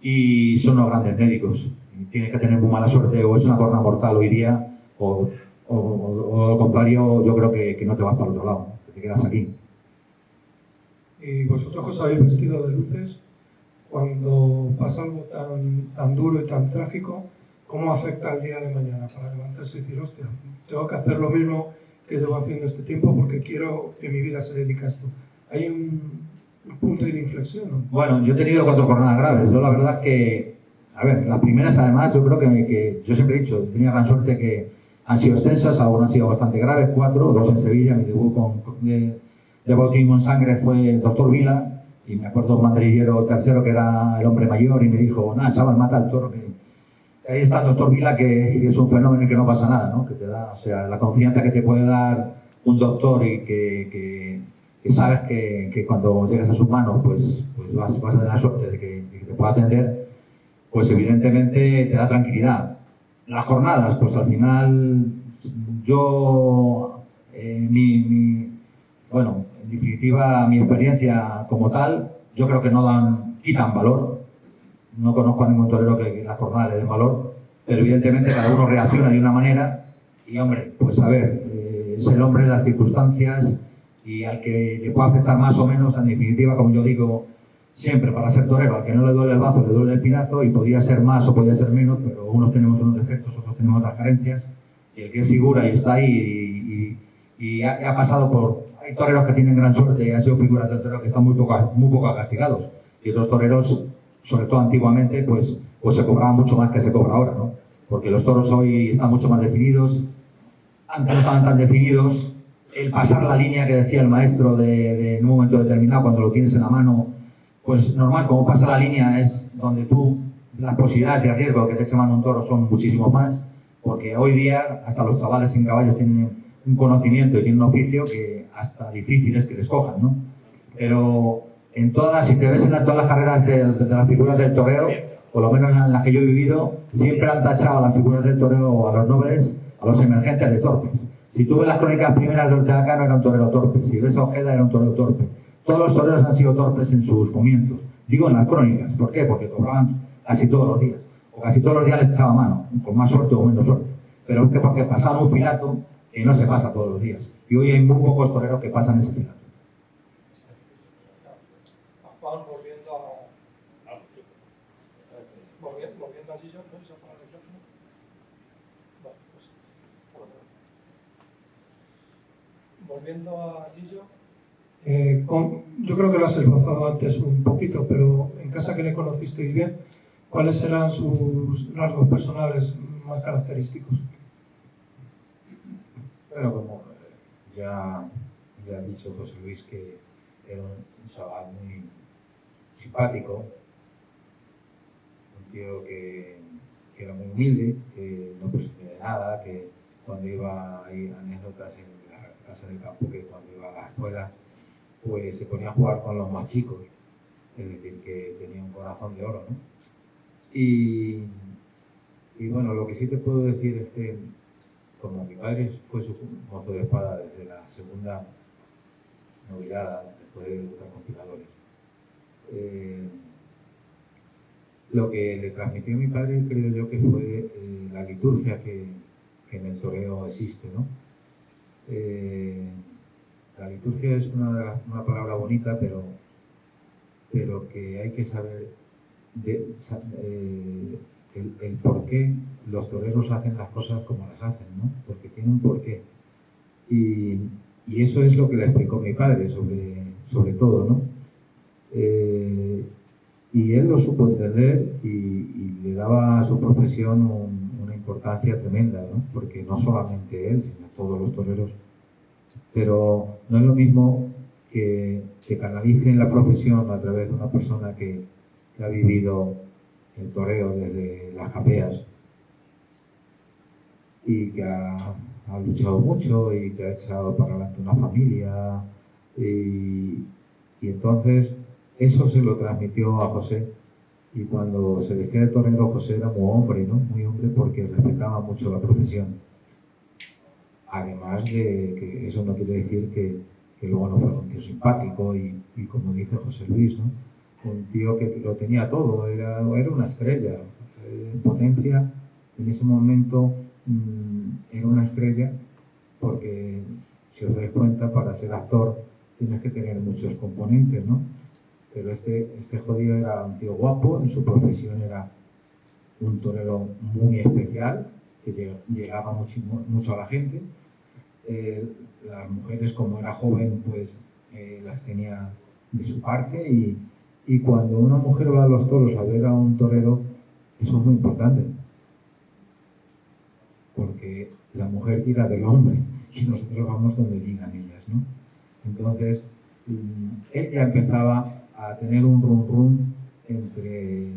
y son los grandes médicos. Y tienes que tener muy mala suerte, o es una corona mortal hoy día, o al contrario, yo creo que no te vas para otro lado, que te quedas aquí. Y vosotros que os habéis vestido de luces, cuando pasa algo tan duro y tan trágico, ¿cómo afecta el día de mañana para levantarse y decir, hostia, tengo que hacer lo mismo que llevo haciendo este tiempo porque quiero que mi vida se dedique a esto? Hay un punto de inflexión, ¿no? Bueno, yo he tenido 4 jornadas graves. Yo la verdad que, a ver, las primeras además, yo creo que yo siempre he dicho, tenía gran suerte que han sido extensas, algunas han sido bastante graves, 4, 2 en Sevilla. Mi debut de bautismo en sangre fue el doctor Vila, y me acuerdo un madrillero tercero que era el hombre mayor y me dijo, nada, chaval, mata al toro. Ahí está el doctor Vila, que es un fenómeno y que no pasa nada, ¿no? Que te da, o sea, la confianza que te puede dar un doctor y que sabes que cuando llegas a sus manos, pues vas a tener la suerte de que te pueda atender, pues evidentemente te da tranquilidad. Las jornadas, pues al final yo, bueno, en definitiva, mi experiencia como tal, yo creo que no quitan valor. No conozco a ningún torero que las jornadas le den valor, pero evidentemente cada uno reacciona de una manera y, hombre, pues a ver, es el hombre de las circunstancias y al que le puede afectar más o menos, en definitiva, como yo digo siempre, para ser torero, al que no le duele el bazo, le duele el pinazo y podría ser más o podría ser menos, pero unos tenemos unos defectos, otros tenemos otras carencias y el que es figura y está ahí y ha pasado por... Hay toreros que tienen gran suerte y han sido figuras del torero que están muy poco castigados y otros toreros, sobre todo antiguamente, pues se cobraba mucho más que se cobra ahora, ¿no? Porque los toros hoy están mucho más definidos, antes no estaban tan definidos, el pasar la línea que decía el maestro de en un momento determinado, cuando lo tienes en la mano, pues normal, como pasa la línea es donde tú, las posibilidades de riesgo que te eche mano un toro son muchísimo más, porque hoy día hasta los chavales sin caballos tienen un conocimiento y tienen un oficio que hasta difícil es que les cojan, ¿no? Pero en todas, si te ves en todas las carreras de las figuras del toreo, por lo menos en las que yo he vivido, siempre han tachado a las figuras del toreo, a los nobles, a los emergentes de torpes. Si tú ves las crónicas primeras de Ortega Cano, era un torero torpe. Si ves a Ojeda, era un torero torpe. Todos los toreros han sido torpes en sus comienzos. Digo en las crónicas. ¿Por qué? Porque cobraban casi todos los días. O casi todos los días les echaba mano, con más suerte o menos suerte. Pero es que porque pasaba un filato que no se pasa todos los días. Y hoy hay muy pocos toreros que pasan ese filato. Volviendo a Gillo, ¿no? ¿Se apaga el micrófono? Vale, pues, volviendo a Gillo, yo creo que lo has esbozado antes un poquito, pero en casa que le conocisteis bien, ¿cuáles eran sus rasgos personales más característicos? Bueno, como ya ha dicho José Luis, que era un chaval muy simpático, un tío que era muy humilde, que no presumía de nada, que cuando iba, hay anécdotas en la casa del campo, que cuando iba a la escuela pues se ponía a jugar con los más chicos, es decir, que tenía un corazón de oro, ¿no? Y bueno, lo que sí te puedo decir es que como mi padre fue su mozo de espada desde la segunda novilada, después de debutar con Piladores, lo que le transmitió a mi padre, creo yo, que fue la liturgia que en el toreo existe, ¿no? La liturgia es una palabra bonita, pero que hay que saber el por qué los toreros hacen las cosas como las hacen, ¿no? Porque tienen un porqué. Y eso es lo que le explicó mi padre sobre todo, ¿no? Y él lo supo entender y le daba a su profesión una importancia tremenda, ¿no? Porque no solamente él, sino todos los toreros. Pero no es lo mismo que canalicen la profesión a través de una persona que ha vivido el toreo desde las capeas y que ha luchado mucho y que ha echado para adelante una familia y entonces eso se lo transmitió a José. Y cuando se vestía de torero, José era muy hombre, ¿no? Muy hombre, porque respetaba mucho la profesión. Además de que eso no quiere decir que luego no fuera un tío simpático y como dice José Luis, ¿no? Un tío que lo tenía todo, era una estrella. En Potencia, en ese momento, era una estrella porque, si os dais cuenta, para ser actor tienes que tener muchos componentes, ¿no? Pero este jodido era un tío guapo, en su profesión era un torero muy especial, que llegaba mucho a la gente. Las mujeres, como era joven, pues las tenía de su parte y cuando una mujer va a los toros a ver a un torero, eso es muy importante, porque la mujer tira del hombre y nosotros vamos donde digan ellas, ¿no? Entonces, él ya empezaba a tener un rum entre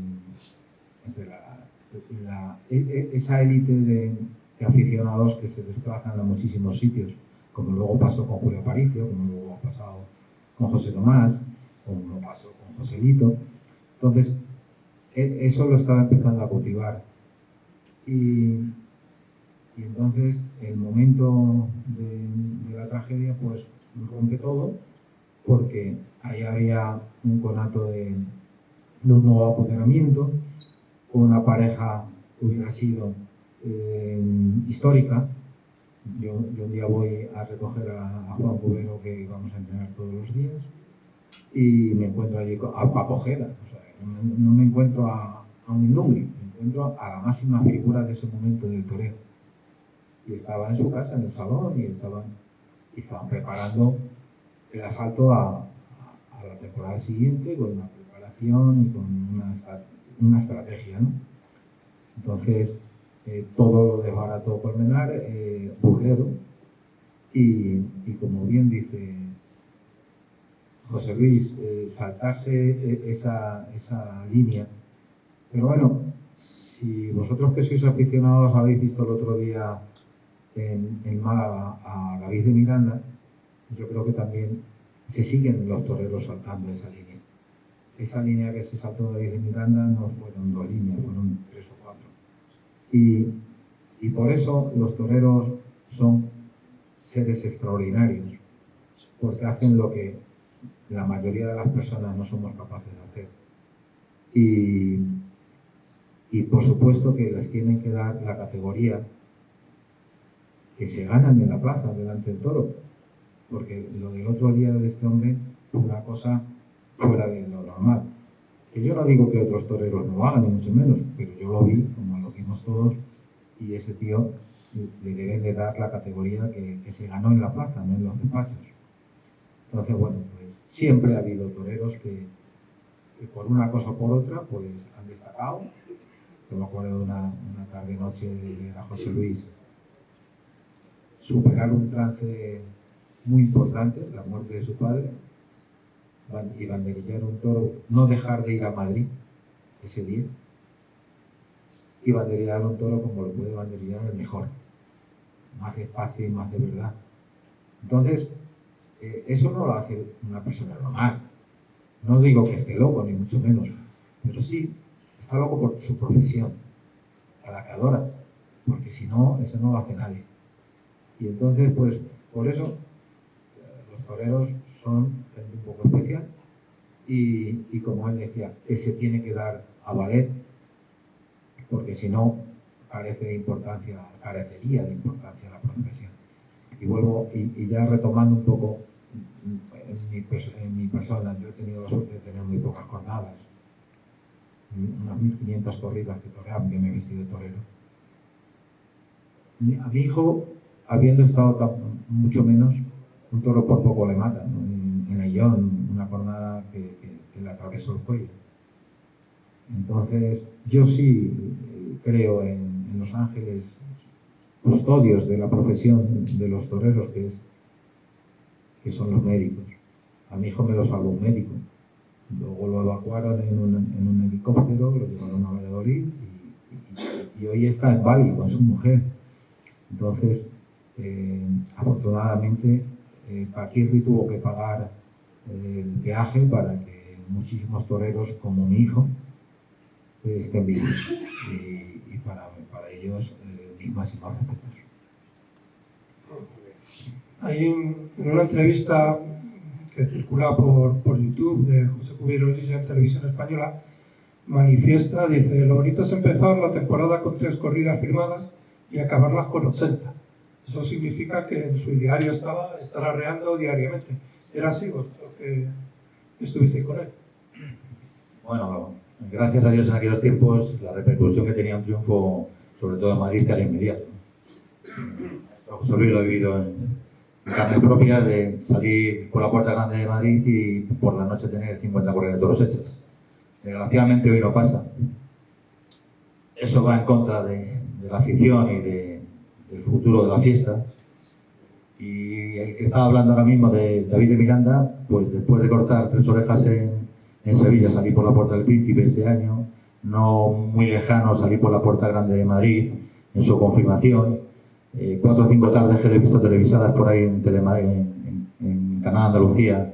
esa élite de aficionados que se desplazan a muchísimos sitios, como luego pasó con Julio Aparicio, como luego ha pasado con José Tomás, como lo pasó con Joselito. Entonces, eso lo estaba empezando a cultivar. Y entonces, el momento de la tragedia, pues rompe todo, porque ahí había un conato de un nuevo apoderamiento, una pareja que hubiera sido histórica. Yo un día voy a recoger a Juan Cubero, que vamos a entrenar todos los días, y me encuentro allí a Paco Gela. O sea, no me encuentro a un indumbre, me encuentro a la máxima figura de ese momento del toreo. Y estaba en su casa, en el salón, y estaban preparando el asalto a la temporada siguiente, con una preparación y con una estrategia, ¿no? Entonces, todo lo desbarató Colmenar, Burguero, y como bien dice José Luis, saltarse esa línea. Pero bueno, si vosotros que sois aficionados habéis visto el otro día en Málaga a David de Miranda, yo creo que también se siguen los toreros saltando esa línea. Esa línea que se saltó David de Miranda no fueron 2 líneas, fueron 3 o 4. Y por eso los toreros son seres extraordinarios, porque hacen lo que la mayoría de las personas no somos capaces de hacer. Y por supuesto que les tienen que dar la categoría que se ganan en la plaza delante del toro, porque lo del otro día de este hombre fue una cosa fuera de lo normal. Que yo no digo que otros toreros no lo hagan, ni mucho menos, pero yo lo vi, como lo vimos todos, y ese tío le deben de dar la categoría que se ganó en la plaza, no en los despachos. Entonces, bueno, pues siempre ha habido toreros que por una cosa o por otra, pues han destacado. Yo me acuerdo de una tarde-noche de ver a José Luis superar un trance muy importante, la muerte de su padre, y banderillar un toro, no dejar de ir a Madrid ese día, y banderillar un toro como lo puede banderillar el mejor, más despacio y más de verdad. Entonces, eso no lo hace una persona normal. No digo que esté loco, ni mucho menos, pero sí está loco por su profesión, a la que adora, porque si no, eso no lo hace nadie. Y entonces, pues, por eso los toreros son gente un poco especial y como él decía, que se tiene que dar a valer, porque si no, carecería de importancia la profesión. Y vuelvo, y ya retomando un poco en mi persona, yo he tenido la suerte de tener muy pocas jornadas, unas 1500 corridas que toreaban, que me he vestido de torero. A mi hijo, habiendo estado mucho menos, un toro por poco le mata, ¿no? En Ayllón, una jornada que le atravesó el cuello. Entonces, yo sí creo en en Los Ángeles, custodios de la profesión de los toreros, que son los médicos. A mi hijo me lo salvó un médico. Luego lo evacuaron en un helicóptero, lo llevaron a Valladolid y hoy está en Bali con su mujer. Entonces, afortunadamente, Paquirri tuvo que pagar el peaje para que muchísimos toreros como mi hijo estén vivos. Y para ellos, mis máximos respetos. Hay en una entrevista que circula por YouTube de José Cubero Lilla en Televisión Española, manifiesta, dice: lo bonito es empezar la temporada con 3 corridas firmadas y acabarlas con 80. Eso significa que en su diario estaba estar arreando diariamente. ¿Era así vosotros que estuvisteis con él? Bueno, gracias a Dios en aquellos tiempos la repercusión que tenía un triunfo, sobre todo en Madrid, era inmediato. José Luis lo he vivido en carnes propias, de salir por la Puerta Grande de Madrid y por la noche tener 50 corridas de toros hechas. Desgraciadamente hoy no pasa. Eso va en contra de la afición y del futuro de la fiesta. Y el que estaba hablando ahora mismo de David de Miranda, pues después de cortar 3 orejas en Sevilla, salí por la Puerta del Príncipe este año, no muy lejano salí por la Puerta Grande de Madrid en su confirmación. 4 o 5 tardes que le he visto televisadas por ahí en Canal Andalucía,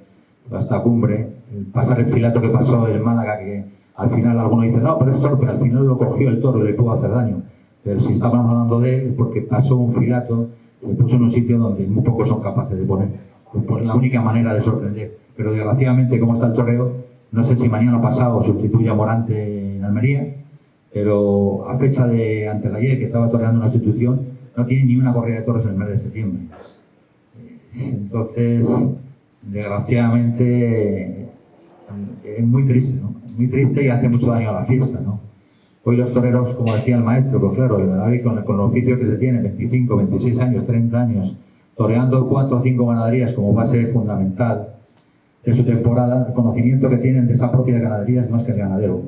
hasta Cumbre, pasar el filato que pasó en Málaga, que al final alguno dice, no, pero es torpe, al final lo cogió el toro y le pudo hacer daño. Pero si estamos hablando de él, es porque pasó un filato, se puso en un sitio donde muy pocos son capaces de poner. Pues la única manera de sorprender. Pero desgraciadamente, como está el toreo, no sé si mañana pasado sustituye a Morante en Almería, pero a fecha de antes de ayer, que estaba toreando una sustitución, no tiene ni una corrida de toros en el mes de septiembre. Entonces, desgraciadamente, es muy triste, ¿no? Muy triste y hace mucho daño a la fiesta, ¿no? Hoy los toreros, como decía el maestro, pues claro, con el oficio que se tiene, 25, 26 años, 30 años, toreando 4 o 5 ganaderías como base fundamental de su temporada, el conocimiento que tienen de esa propia ganadería es más que el ganadero.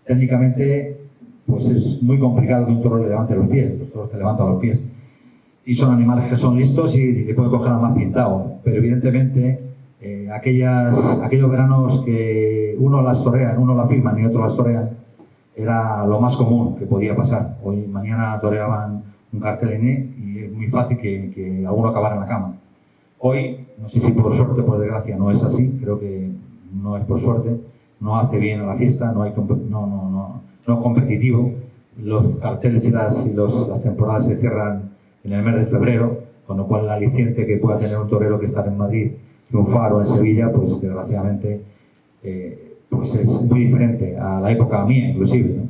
Técnicamente, pues es muy complicado que un toro le levante los pies, los toros te levantan los pies. Y son animales que son listos y que pueden coger a más pintado. Pero evidentemente, aquellos veranos que uno las torean, uno las firman y otro las torean, era lo más común que podía pasar. Hoy, mañana toreaban un cartel y es muy fácil que alguno acabara en la cama. Hoy, no sé si por suerte o por desgracia no es así, creo que no es por suerte, no hace bien a la fiesta, no es competitivo. Los carteles y las temporadas se cierran en el mes de febrero, con lo cual el aliciente que pueda tener un torero que está en Madrid, triunfar o en Sevilla, pues desgraciadamente pues es muy diferente a la época mía, inclusive, ¿no?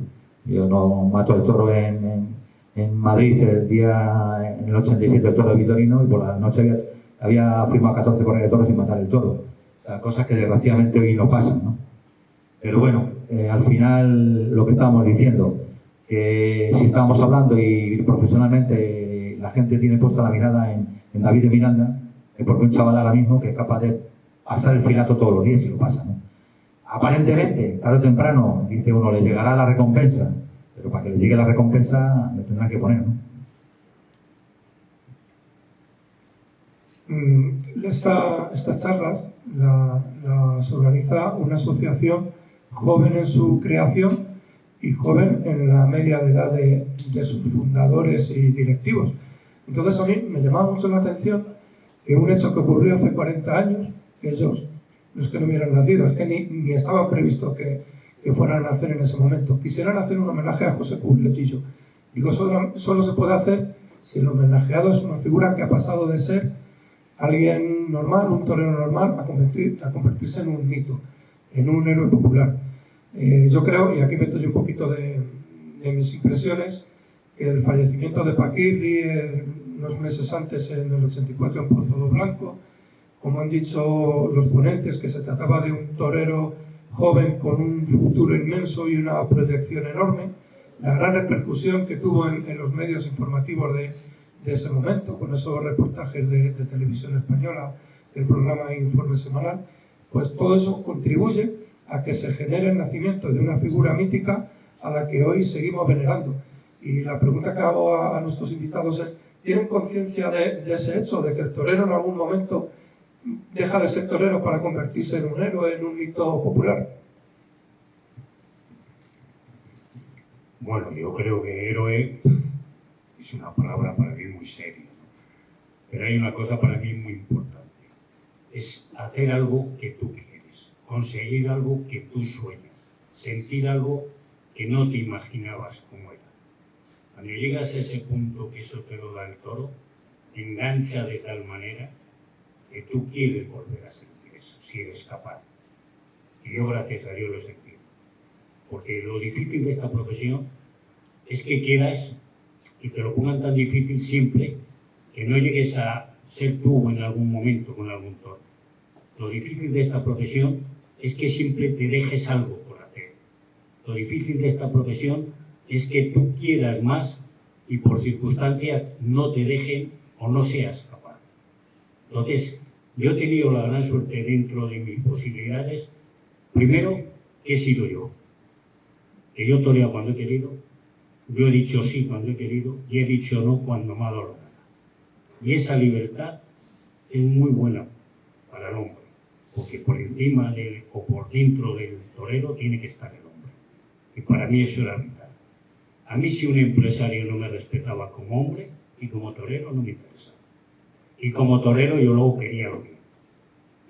Yo no mato el toro en Madrid en el 87 el toro de Vitorino, y por la noche había firmado 14 corridas de toros sin matar el toro. O sea, cosas que desgraciadamente hoy no pasan, ¿no? Pero bueno, al final lo que estábamos diciendo, que si estábamos hablando y profesionalmente la gente tiene puesta la mirada en David de Miranda, es porque un chaval ahora mismo que es capaz de pasar el filato todos los días y lo pasa, ¿no? Aparentemente, tarde o temprano, dice uno, le llegará la recompensa, pero para que le llegue la recompensa le tendrán que poner, ¿no? Estas charlas las organiza una asociación joven en su creación y joven en la media de edad de sus fundadores y directivos. Entonces a mí me llamaba mucho la atención que un hecho que ocurrió hace 40 años, que ellos, no es que no hubieran nacido, es que ni estaba previsto que fueran a nacer en ese momento, quisieran hacer un homenaje a José Cubletillo. Digo, solo se puede hacer si el homenajeado es una figura que ha pasado de ser alguien normal, un torero normal, a convertirse en un mito, en un héroe popular. Yo creo, y aquí meto yo un poquito de mis impresiones, que el fallecimiento de Paquirri unos meses antes, en el 84, en Pozo Blanco, como han dicho los ponentes, que se trataba de un torero joven con un futuro inmenso y una proyección enorme, la gran repercusión que tuvo en los medios informativos de ese momento, con esos reportajes de Televisión Española, del programa Informe Semanal, pues todo eso contribuye a que se genere el nacimiento de una figura mítica a la que hoy seguimos venerando. Y la pregunta que hago a nuestros invitados es, ¿tienen conciencia de ese hecho, de que el torero en algún momento deja de ser torero para convertirse en un héroe, en un mito popular? Bueno, yo creo que héroe es una palabra para mí muy seria, ¿no? Pero hay una cosa para mí muy importante. Es hacer algo que tú quieres, conseguir algo que tú sueñas, sentir algo que no te imaginabas cómo era. Cuando llegas a ese punto que eso te lo da el toro, te engancha de tal manera que tú quieres volver a sentir eso, si eres capaz. Y yo, gracias a Dios, lo he sentido. Porque lo difícil de esta profesión es que quieras y te lo pongan tan difícil siempre que no llegues a ser tú en algún momento con algún toro. Lo difícil de esta profesión es que siempre te dejes algo por hacer. Lo difícil de esta profesión es que tú quieras más y por circunstancias no te dejen o no seas capaz. Entonces, yo he tenido la gran suerte dentro de mis posibilidades, primero, que he sido yo. Que yo toreo cuando he querido, yo he dicho sí cuando he querido y he dicho no cuando me ha dado la gana. Y esa libertad es muy buena para el hombre, porque por encima o por dentro del torero tiene que estar el hombre. Y para mí eso era vital. A mí si un empresario no me respetaba como hombre y como torero no me interesaba. Y como torero yo luego quería lo mío.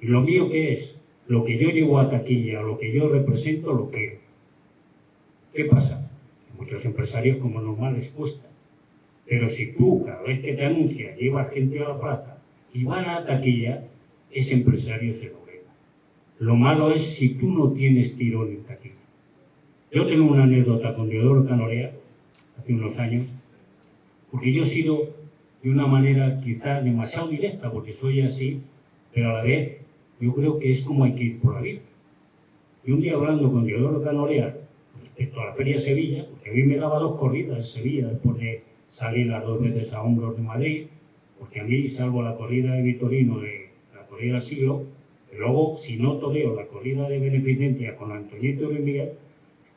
¿Y lo mío qué es? Lo que yo llevo a taquilla, lo que yo represento, lo quiero. ¿Qué pasa? Muchos empresarios como normal les cuesta. Pero si tú cada vez que te anuncias llevas gente a la plaza y van a taquilla, ese empresario se logra. Lo malo es si tú no tienes tirón en taquilla. Yo tengo una anécdota con Diodoro Canorea, hace unos años, porque yo he sido de una manera quizá demasiado directa, porque soy así, pero a la vez yo creo que es como hay que ir por la vida. Y un día hablando con Diodoro Canorea respecto a la Feria de Sevilla, porque a mí me daba 2 corridas en Sevilla después de salir las 2 veces a hombros de Madrid, porque a mí, salvo la corrida de Vitorino, de la corrida del siglo, y luego, si no toreo la corrida de beneficencia con Antoñito y Luis Miguel,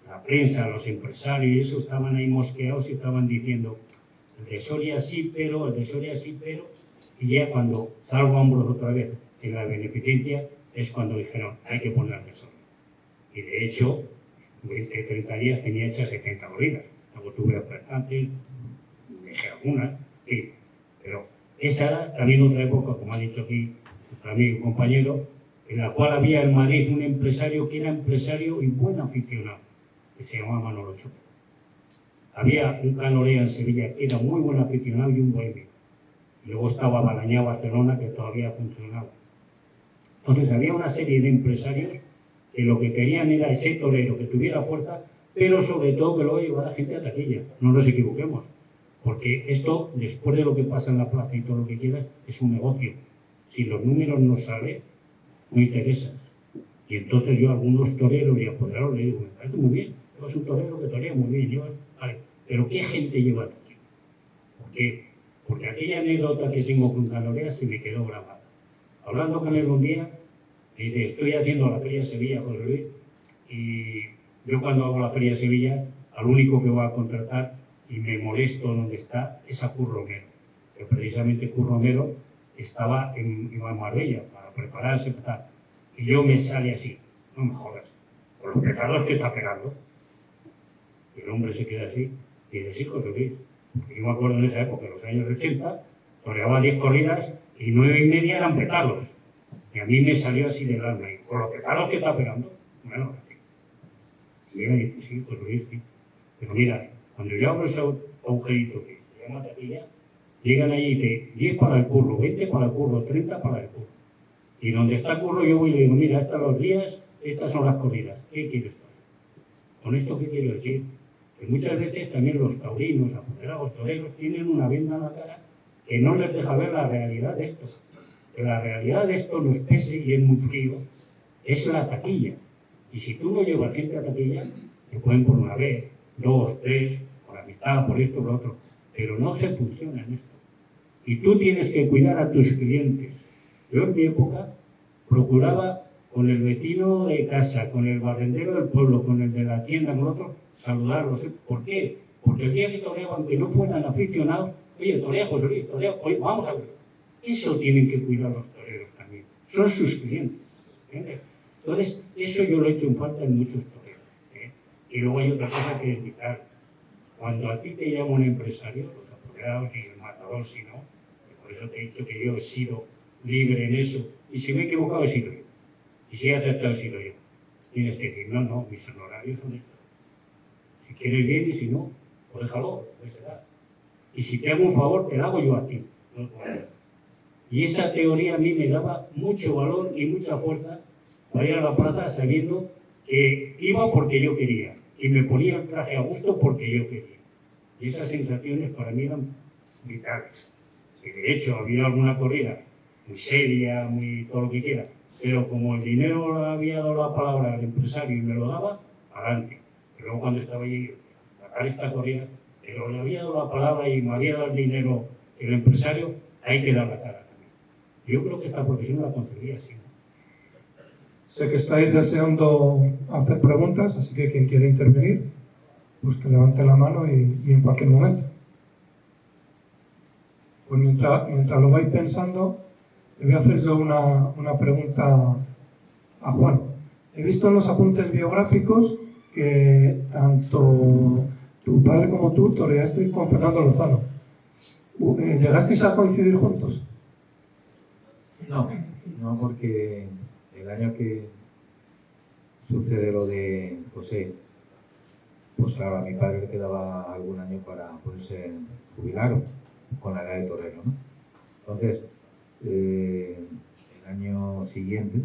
la prensa, los empresarios y eso estaban ahí mosqueados y estaban diciendo el de Soria sí, pero, el de Soria sí, pero, y ya cuando salgo a hombros otra vez en la beneficencia es cuando dijeron hay que ponerle Soria. Y de hecho, 20, 30 días tenía hechas 70 corridas. Luego tuve bastantes, dejé algunas, sí. Pero esa era también otra época, como ha dicho aquí nuestro amigo y compañero, en la cual había en Madrid un empresario que era empresario y buen aficionado, que se llamaba Manolo Chope. Había un Canorea en Sevilla que era muy buen aficionado y un bohemio. Y luego estaba Balañá, Barcelona, que todavía funcionaba. Entonces había una serie de empresarios que lo que querían era ese torero que tuviera fuerza, pero sobre todo que luego llevara gente a taquilla. No nos equivoquemos, porque esto, después de lo que pasa en la plaza y todo lo que quieras, es un negocio. Si los números no salen, no interesan. Y entonces yo a algunos toreros y apoderados les digo, me parece muy bien, yo soy un torero que torea muy bien, vale, pero ¿qué gente lleva a taquilla? ¿Por qué? Porque aquella anécdota que tengo con Canorea se me quedó grabada. Hablando con él un día, dice, estoy haciendo la Feria de Sevilla, José Luis, y yo cuando hago la Feria de Sevilla, al único que voy a contratar, y me molesto donde está, es a Curro Romero. Que precisamente Curro Romero estaba en Marbella para prepararse, para... y yo me sale así, no me jodas, con los petardos que está pegando. Y el hombre se queda así, y dice, sí, José Luis, porque yo me acuerdo en esa época, en los años 80, toreaba 10 corridas y 9 y media eran petardos. Y a mí me salió así del alma, y con los petardos que está pegando, bueno, así. Y llega y dice, sí, José Luis, sí. Pero mira, cuando yo abro ese agujerito que se llama taquilla, llegan allí y dicen, 10 para el Curro, 20 para el Curro, 30 para el Curro. Y donde está el Curro yo voy y le digo, mira, estos los días, estas son las corridas, ¿qué quieres tú? ¿Con esto qué quiero decir? Que muchas veces también los taurinos, apoderados, toreros, tienen una venda en la cara que no les deja ver la realidad de esto. Que la realidad de esto nos pese y es muy frío, es la taquilla. Y si tú no llevas gente a taquilla, te pueden por una vez, 2, 3, por la mitad, por esto, por lo otro. Pero no se funciona en esto. Y tú tienes que cuidar a tus clientes. Yo en mi época procuraba con el vecino de casa, con el barrendero del pueblo, con el de la tienda, con otro, saludarlos. ¿Por qué? Porque el día que toreaban, aunque no fueran aficionados, oye, torea José Luis, torea, oye, vamos a ver. Eso tienen que cuidar los toreros también. Son sus clientes. ¿Entiendes? Entonces, eso yo lo he hecho en falta en muchos toreros. Y luego hay otra cosa que es vital. Cuando a ti te llama un empresario, los apoderados y el matador, si no, por eso te he dicho que yo he sido libre en eso. Y si me he equivocado, he sido yo. Y si he acertado, he sido yo. Tienes que decir, no, mis honorarios son estos. Si quieres bien y si no, pues déjalo, pues será. Y si te hago un favor, te lo hago yo a ti. No. Y esa teoría a mí me daba mucho valor y mucha fuerza para ir a la plaza sabiendo que iba porque yo quería y me ponía el traje a gusto porque yo quería. Y esas sensaciones para mí eran vitales. Y de hecho, había alguna corrida muy seria, muy todo lo que quiera, pero como el dinero le había dado la palabra al empresario y me lo daba, adelante. Pero luego cuando estaba allí, sacar esta corrida, pero le había dado la palabra y me había dado el dinero el empresario, hay que dar la cara también. Yo creo que esta profesión la conseguiría así. Sé que estáis deseando hacer preguntas, así que quien quiera intervenir, pues que levante la mano y en cualquier momento. Pues mientras lo vais pensando, le voy a hacer yo una pregunta a Juan. He visto en los apuntes biográficos que tanto tu padre como tú toreasteis con Fernando Lozano. ¿Llegasteis a coincidir juntos? No, porque el año que sucede lo de José, pues claro, a mi padre le quedaba algún año para poderse jubilar con la edad de torero, ¿no? Entonces, el año siguiente,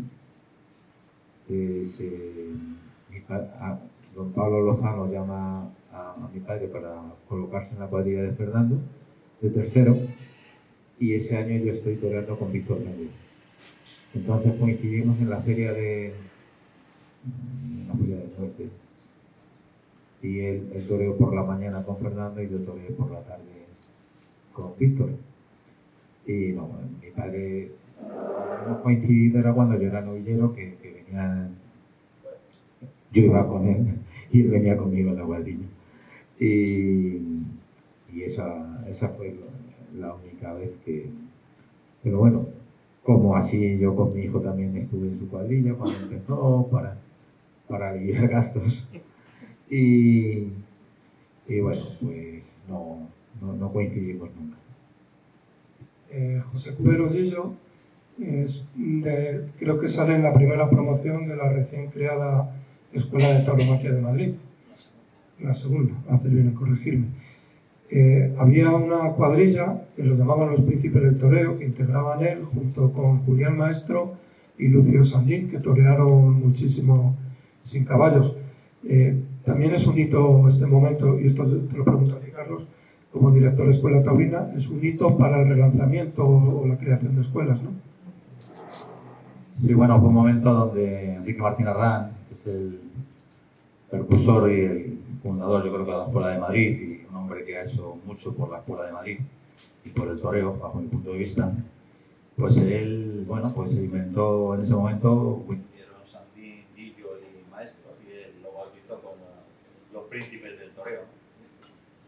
don Pablo Lozano llama a mi padre para colocarse en la cuadrilla de Fernando, de tercero, y ese año yo estoy toreando con Víctor Medio. Entonces coincidimos en la feria de Norte. Y él toreó por la mañana con Fernando y yo toreé por la tarde con Víctor. Y no, mi padre no coincidido era cuando yo era novillero, que venía, yo iba con él y él venía conmigo en la cuadrilla. Y esa fue la única vez que... Pero bueno, como así yo con mi hijo también estuve en su cuadrilla cuando empezó para aliviar gastos. Y bueno, pues no coincidimos nunca. José Cubero Gillo creo que sale en la primera promoción de la recién creada Escuela de Tauromaquia de Madrid. La segunda, hace bien en corregirme. Había una cuadrilla que los llamaban los príncipes del toreo, que integraban él junto con Julián Maestro y Lucio Sandín, que torearon muchísimo sin caballos. También es un hito este momento, y esto te lo pregunto a ti, Carlos, como director de Escuela Taurina, es un hito para el relanzamiento o la creación de escuelas, ¿no? Sí, bueno, fue un momento donde Enrique Martín Arrán, que es el precursor y el fundador, yo creo que de la Escuela de Madrid, y un hombre que ha hecho mucho por la Escuela de Madrid y por el toreo, bajo mi punto de vista, pues él, bueno, pues se inventó en ese momento Sandín, Gillo y Maestro, y él lo bautizó como los príncipes del toreo. En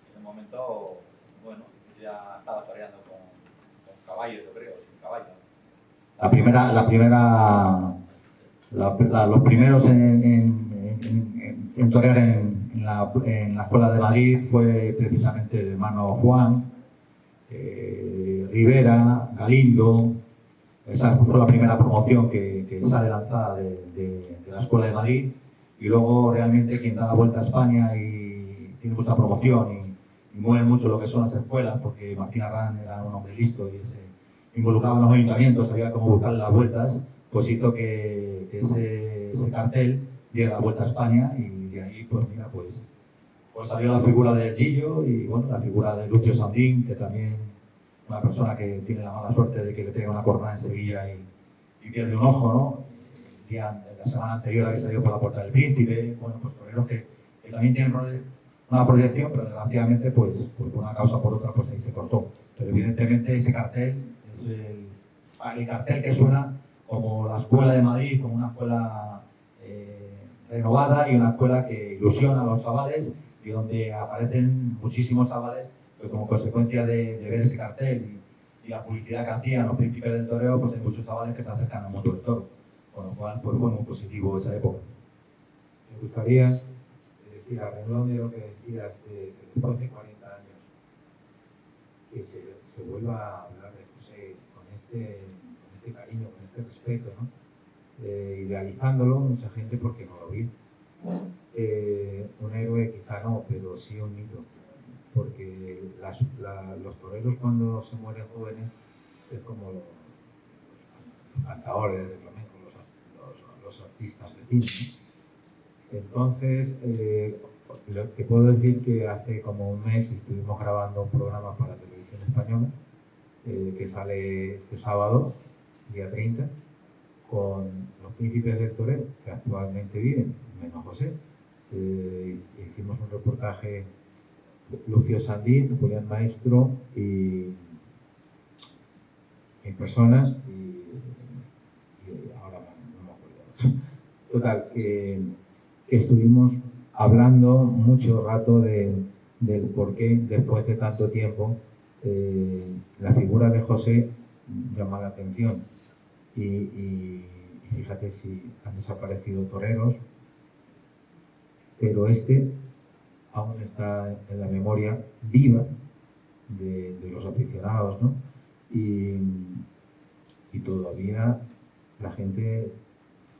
ese momento, bueno, ya estaba toreando con caballos, yo creo, sin caballos. Los primeros en torear en la Escuela de Madrid fue precisamente el hermano Juan, Rivera, Galindo. Esa fue la primera promoción que sale lanzada de la Escuela de Madrid, y luego realmente quien da la vuelta a España y tiene mucha promoción y mueve mucho lo que son las escuelas, porque Martín Arrán era un hombre listo y se involucraba en los ayuntamientos, sabía cómo buscar las vueltas, pues hizo que ese cartel diera la vuelta a España, y de ahí pues mira, pues salió la figura de Gillo y bueno, la figura de Lucio Sandín, que también una persona que tiene la mala suerte de que le pega una corona en Sevilla y pierde un ojo, ¿no? La semana anterior había salido por la Puerta del Príncipe. Bueno, pues toreros que también tienen una proyección, pero desgraciadamente pues por una causa o por otra pues ahí se cortó. Pero evidentemente ese cartel es el cartel que suena como la Escuela de Madrid, como una escuela renovada y una escuela que ilusiona a los chavales y donde aparecen muchísimos chavales que como consecuencia de ver ese cartel y la publicidad que hacían los príncipes del toreo, pues hay muchos chavales que se acercan al mundo del toro, con lo cual pues fue muy positivo esa época. Me gustaría decir, a renglón de lo que decías, que después de 40 años, que se vuelva a hablar de José con este cariño, con este respeto, ¿no? Idealizándolo mucha gente porque no lo vio. Un héroe quizá no, pero sí un mito, porque los toreros cuando se mueren jóvenes es como los cantadores de flamenco, los artistas de cine, ¿no? Entonces, te puedo decir que hace como un mes estuvimos grabando un programa para Televisión Española que sale este sábado, día 30, con los príncipes del toreo que actualmente viven, menos José. Hicimos un reportaje, Lucio Sandín, Julián Maestro y personas, y ahora no me acuerdo. Total, que estuvimos hablando mucho rato del por qué después de tanto tiempo la figura de José llama la atención. Y fíjate si han desaparecido toreros, pero aún está en la memoria viva de los aficionados, ¿no? Y todavía la gente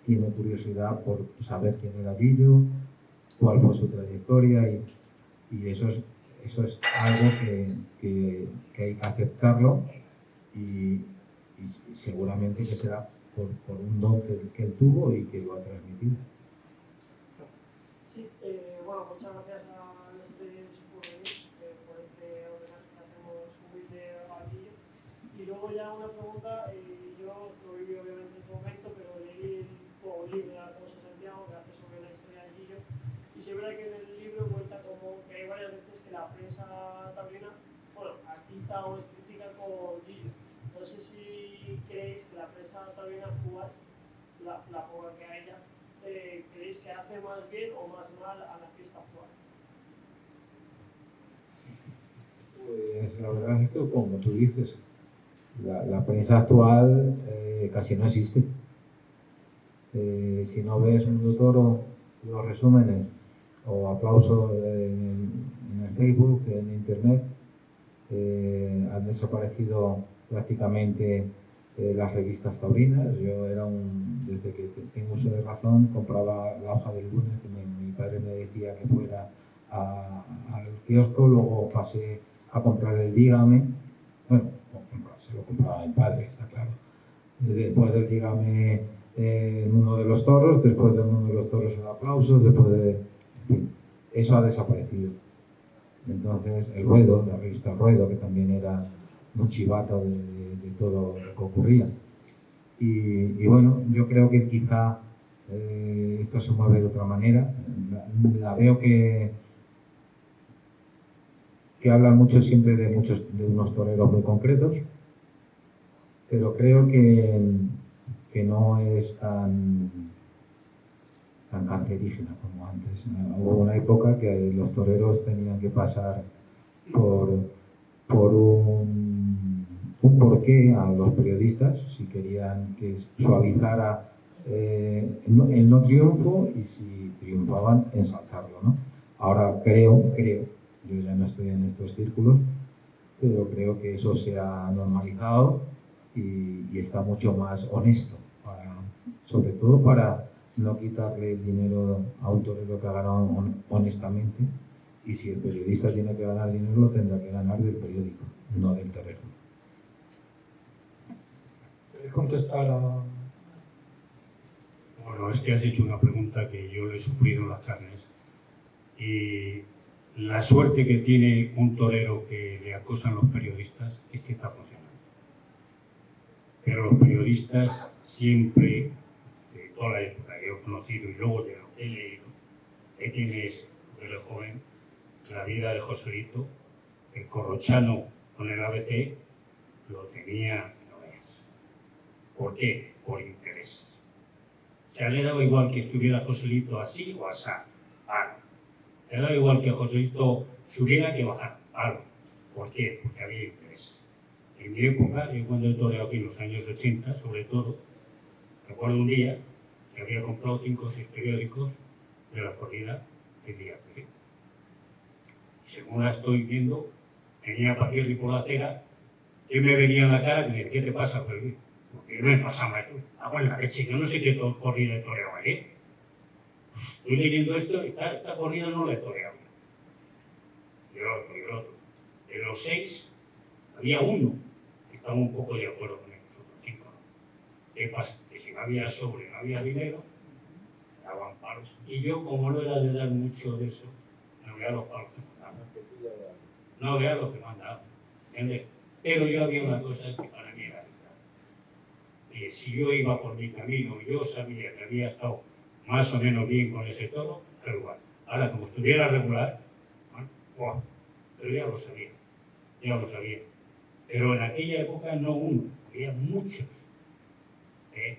tiene curiosidad por saber quién era Guillo, cuál fue su trayectoria, y eso es algo que hay que aceptarlo, y seguramente que será por un don que él tuvo y que lo ha transmitido. Sí, bueno, muchas gracias a los tres por venir, por este homenaje que hacemos humilde a Guillo. Y luego ya una pregunta, yo no viví obviamente en ese momento, pero leí un libro de Alfonso Santiago que hace sobre la historia de Guillo, y se ve que en el libro cuenta como que hay varias veces que la prensa taurina, bueno, atiza o es crítica con Guillo. No sé si creéis que la prensa taurina actual, la poca que haya, ¿creéis que hace más bien o más mal a la fiesta actual? Pues la verdad es que, como tú dices, la prensa actual casi no existe. Si no ves Mundo Toro, los resúmenes o aplausos en el Facebook, en Internet, han desaparecido prácticamente las revistas taurinas. Yo desde que tengo uso de razón, compraba la hoja del lunes, que mi padre me decía que fuera al kiosco, luego pasé a comprar el Dígame. Bueno, se lo compraba mi padre, está claro. Después del Dígame, el Mundo de los Toros, después del Mundo de los Toros el Aplauso, después de... En fin, eso ha desaparecido. Entonces, el Ruedo, la revista Ruedo, que también era un chivato de todo lo que ocurría. Y bueno, yo creo que quizá esto se mueve de otra manera. La veo que hablan mucho siempre de unos toreros muy concretos, pero creo que no es tan cancerígena como antes. Hubo una época que los toreros tenían que pasar por un porqué a los periodistas si querían que suavizara el no triunfo, y si triunfaban, ensalzarlo, ¿no? Ahora creo, yo ya no estoy en estos círculos, pero creo que eso se ha normalizado y está mucho más honesto, sobre todo para no quitarle el dinero a un torero que ha ganado honestamente, y si el periodista tiene que ganar dinero, lo tendrá que ganar del periódico, no del torero. ¿Queréis contestar a...? Bueno, es que has hecho una pregunta que yo le he sufrido en las carnes, y la suerte que tiene un torero que le acosan los periodistas es que está funcionando. Pero los periodistas siempre, de toda la época que he conocido y luego de lo que he leído, de quien es de lo joven, la vida de Joselito, el Corrochano con el ABC lo tenía, no es. ¿Por qué? Por interés. O sea, le daba igual que estuviera Joselito así o asá. Le daba igual que Joselito subiera que bajara. Claro. ¿Por qué? Porque había intereses. En mi época, yo cuando he toreado aquí en los años 80, sobre todo, recuerdo un día que había comprado 5 o 6 periódicos de la corrida el día que, según la estoy viendo, venía para aquí por la acera, y me venía en la cara y me decía, ¿qué te pasa, Fermín? Porque yo me pasaba tú. En la leche, yo no sé qué corrida he toreado ahí. Estoy leyendo esto y esta corrida no la he toreado. Y el otro. De los 6, había uno que estaba un poco de acuerdo con ellos, otros 5 no. ¿Qué pasa? Que si no había sobre, no había dinero, daban palos. Y yo, como no era de dar mucho de eso, no veía los palos que mandaban. No veía lo que mandaban. ¿Entiendes? Pero yo había una cosa que para mí era vital. Si yo iba por mi camino, yo sabía que había estado más o menos bien con ese toro, pero igual. Ahora, como estuviera regular, ¡buah! Pero ya lo sabía. Pero en aquella época no uno, había muchos, que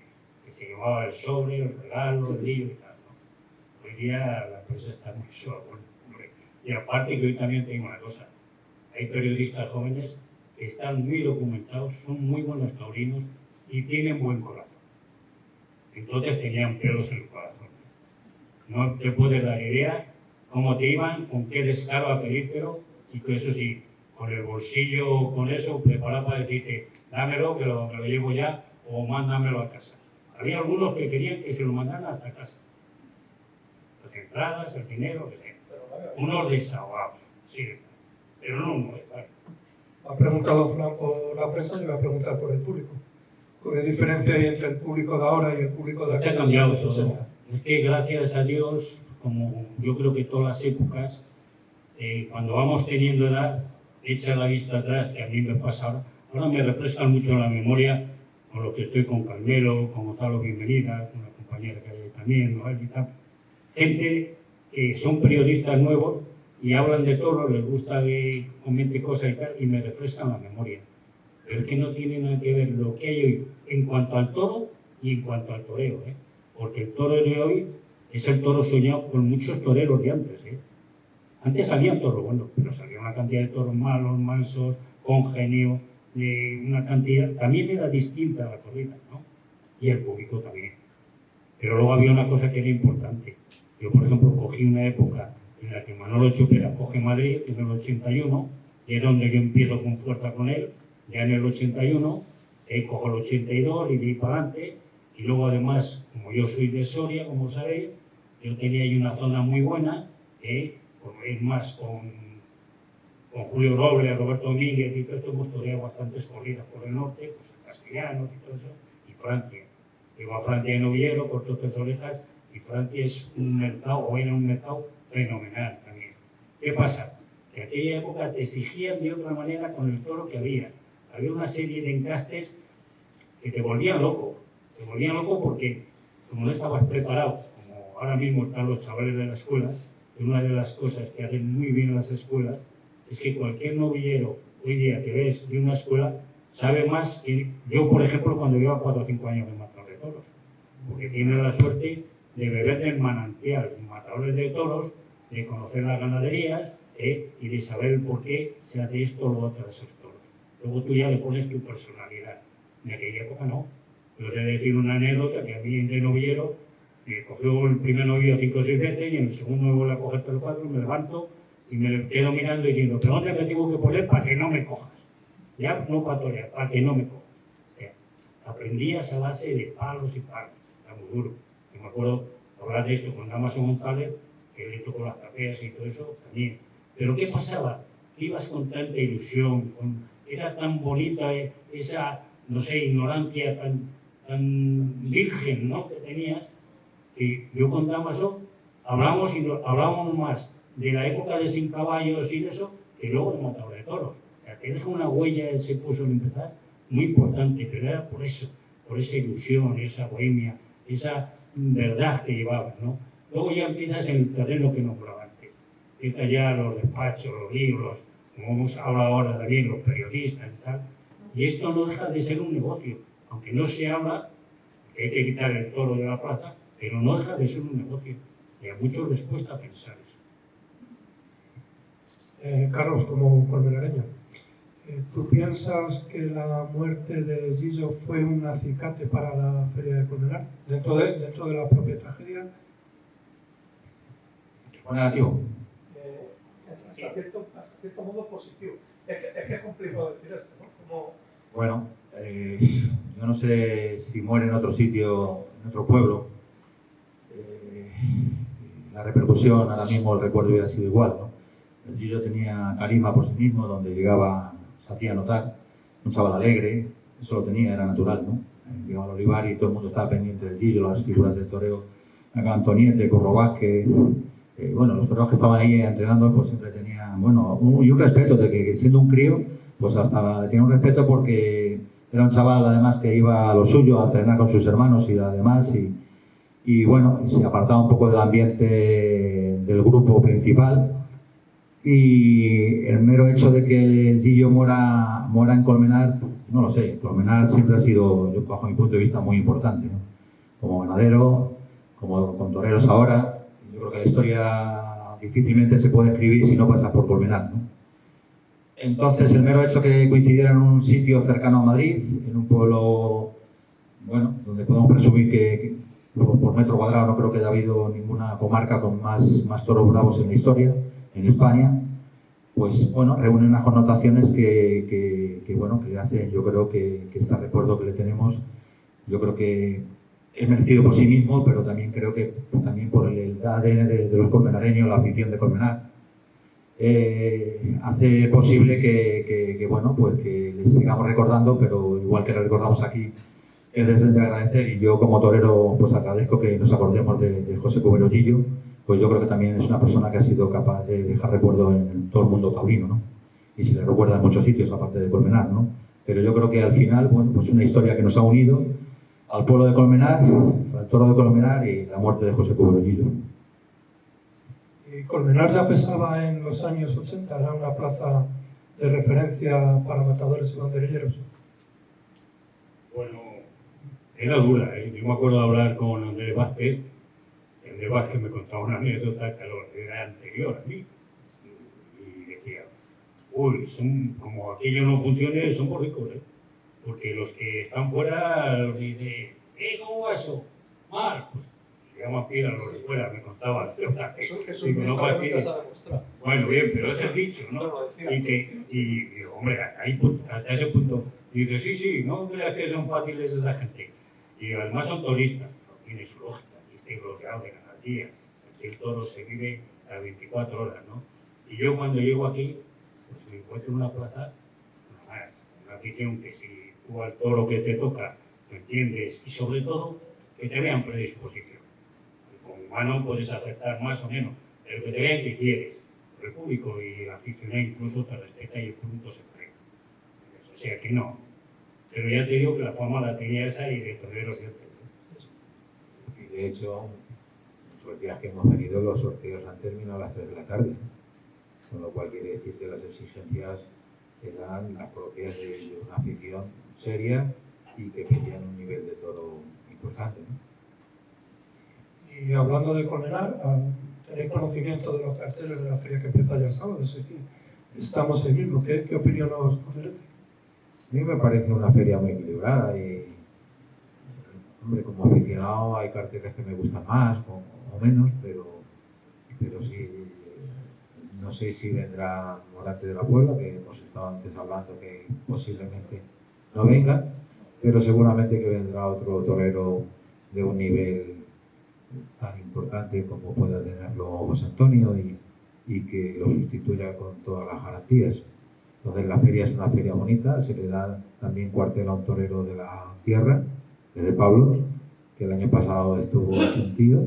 se llevaba el sobre, el regalo, el libro y tal, ¿no? Hoy día la cosa está muy sola. Y aparte que hoy también tengo una cosa, hay periodistas jóvenes que están muy documentados, son muy buenos taurinos y tienen buen corazón. Entonces tenían pelos en el corazón. No te puedes dar idea cómo te iban, con qué descaro a pedírtelo, y que eso sí, con el bolsillo, con eso, preparado para decirte, dámelo, que me lo llevo ya, o mándamelo a casa. Había algunos que querían que se lo mandaran hasta casa. Las entradas, el dinero, que sea. Unos desahogados, sí, pero no, claro. Ha preguntado Fran por la prensa y va a preguntar por el público. ¿Qué diferencia hay entre el público de ahora y el público de Se ha aquellos cambiado años todo. 80? Es que gracias a Dios, como yo creo que todas las épocas, cuando vamos teniendo edad, echa la vista atrás, que a mí me pasa ahora me refrescan mucho la memoria con lo que estoy con Carmelo, con Gonzalo Bienvenida, con una compañera que hay también, ¿no? Y tal. Gente que son periodistas nuevos y hablan de toros, les gusta que comente cosas y tal, y me refrescan la memoria. Pero es que no tiene nada que ver lo que hay hoy en cuanto al toro y en cuanto al toreo, ¿eh? Porque el toro de hoy es el toro soñado con muchos toreros de antes, ¿eh? Antes salían toros buenos, pero salía una cantidad de toros malos, mansos, con genio, una cantidad, también era distinta la corrida, ¿no? Y el público también. Pero luego había una cosa que era importante. Yo, por ejemplo, cogí una época en la que Manolo Chupera coge Madrid, en el 81, y es donde yo empiezo con fuerza con él, ya en el 81, cojo el 82 y de ahí para adelante, y luego además, como yo soy de Soria, como sabéis, yo tenía ahí una zona muy buena, es más con Julio Robles, Roberto Domínguez y todo esto, hemos toreado bastantes corridas por el norte, pues el Castellanos y todo eso, y Francia. Llego a Francia de novillero, corto 3 orejas, y Francia es un mercado, o era un mercado fenomenal también. ¿Qué pasa? Que en aquella época te exigían de otra manera con el toro que había. Había una serie de encastes que te volvían loco. Te volvían loco porque, como no estabas preparado, como ahora mismo están los chavales de la escuela, y una de las cosas que hacen muy bien las escuelas es que cualquier novillero hoy día que ves de una escuela sabe más que yo, por ejemplo, cuando llevo 4 o 5 años en matadores de toros, porque tiene la suerte de beber del manantial, en matadores de toros, de conocer las ganaderías y de saber por qué se hace esto o lo otro a esos toros. Luego tú ya le pones tu personalidad. En aquella época no. Yo sé decir una anécdota que a mí de novillero me cogió el primer novillo 5 o 6 veces y en el segundo me vuelve a coger 3 o 4, me levanto y me quedo mirando y diciendo, pero ¿dónde me tengo que poner para que no me cojas? Ya no para torear, para que no me cojas. O sea, aprendías a base de palos y palos, era muy duro. Yo me acuerdo hablar de esto con Damaso González, que le tocó las tapeas y todo eso también. Pero ¿qué pasaba? Que ibas con tanta ilusión, era tan bonita esa, no sé, ignorancia tan virgen, ¿no?, que tenías, que yo con Damaso hablábamos más de la época de Sin Caballos y de eso, que luego de matador de toros. O sea, te deja una huella, él se puso en empezar, muy importante, pero era por eso, por esa ilusión, esa bohemia, esa verdad que llevabas, ¿no? Luego ya empiezas en el terreno que nos hablaba antes. Empiezas ya los despachos, los libros, como hemos hablado ahora también, los periodistas y tal. Y esto no deja de ser un negocio, aunque no se habla, que hay que quitar el toro de la plaza, pero no deja de ser un negocio. Y a muchos les cuesta pensar eso. Carlos, como colmenareño, ¿tú piensas que la muerte de Gillo fue un acicate para la Feria de Colmenar, dentro de la propia tragedia? ¿O negativo? Hasta cierto modo positivo. Es que es complicado decir esto, ¿no? Como... Bueno, yo no sé si muere en otro sitio, en otro pueblo, la repercusión, ahora mismo el recuerdo hubiera sido igual, ¿no? El Gillo tenía carisma por sí mismo, donde llegaba, se hacía notar, un chaval alegre, eso lo tenía, era natural, ¿no? Llegaba al Olivar y todo el mundo estaba pendiente del Gillo, las figuras del toreo, Antoniete, Curro Vázquez, bueno, los toreros que estaban ahí entrenando, pues siempre tenían, bueno, un respeto de que siendo un crío, pues hasta tenía un respeto porque era un chaval además que iba a lo suyo, a entrenar con sus hermanos y además, y bueno, se apartaba un poco del ambiente del grupo principal. Y el mero hecho de que el Gillo muera en Colmenar, no lo sé, Colmenar siempre ha sido, bajo mi punto de vista, muy importante, ¿no? Como ganadero, como con toreros ahora, yo creo que la historia difícilmente se puede escribir si no pasa por Colmenar, ¿no? Entonces, el mero hecho que coincidiera en un sitio cercano a Madrid, en un pueblo, bueno, donde podemos presumir que por metro cuadrado no creo que haya habido ninguna comarca con más toros bravos en la historia, en España, pues bueno, reúne unas connotaciones que hacen, yo creo que este recuerdo que le tenemos, yo creo que es merecido por sí mismo, pero también creo que también por el ADN de los colmenareños, la afición de Colmenar, hace posible que les sigamos recordando, pero igual que le recordamos aquí, es de agradecer, y yo como torero pues agradezco que nos acordemos de José Cubero Gillo, pues yo creo que también es una persona que ha sido capaz de dejar recuerdo en todo el mundo taurino, ¿no? Y se le recuerda en muchos sitios, aparte de Colmenar, ¿no? Pero yo creo que al final, bueno, pues una historia que nos ha unido al pueblo de Colmenar, al toro de Colmenar y la muerte de José Cubero Gillo. Y Colmenar ya pesaba en los años 80, era una plaza de referencia para matadores y banderilleros. Bueno, era dura, ¿eh? Yo me acuerdo de hablar con Andrés Vázquez. Andrés Vázquez me contaba una anécdota que era anterior a mí. Y decía, uy, como aquello no funcione, somos ricos, ¿eh? Porque los que están fuera los dicen, ¿cómo va eso? Mal, pues se llama piedra los de fuera, me contaban. Eso Digo, no nunca fastidies. se ha demostrado. Bueno, bien, pero es el dicho, ¿no? Y digo, hombre, hasta ese punto. Y dice, sí, no creas que son fáciles esa gente. Y además son turistas, tiene su lógica, y está rodeado de ganadería. Aquí el toro se vive a 24 horas, ¿no? Y yo cuando llego aquí, pues me encuentro en una plaza, una afición que si tú al toro que te toca, lo entiendes, y sobre todo, que te vean predisposición. Como humano puedes aceptar más o menos, pero que te vean que quieres. El público y el aficionado incluso te respeta y el público se entrega. O sea que no. Pero ya te digo que la fama la tenía esa y de toreros yo tengo. Y de hecho, los días que hemos venido, los sorteos han terminado a las 3 de la tarde. Con lo cual quiere decir que las exigencias eran las propias de una afición seria y que pedían un nivel de toro importante, ¿no? Y hablando de Colmenar, tenéis conocimiento de los carteles de la feria que empieza ya el sábado, sé que estamos ahí mismo. ¿Qué opinión os merece? A mí me parece una feria muy equilibrada y, hombre, como aficionado hay carteles que me gustan más o menos, pero sí, no sé si vendrá Morante de la Puebla, que hemos estado antes hablando que posiblemente no venga, pero seguramente que vendrá otro torero de un nivel tan importante como pueda tenerlo José Antonio y que lo sustituya con todas las garantías. Entonces la feria es una feria bonita, se le da también cuartel a un torero de la tierra, de Pablo, que el año pasado estuvo sentido.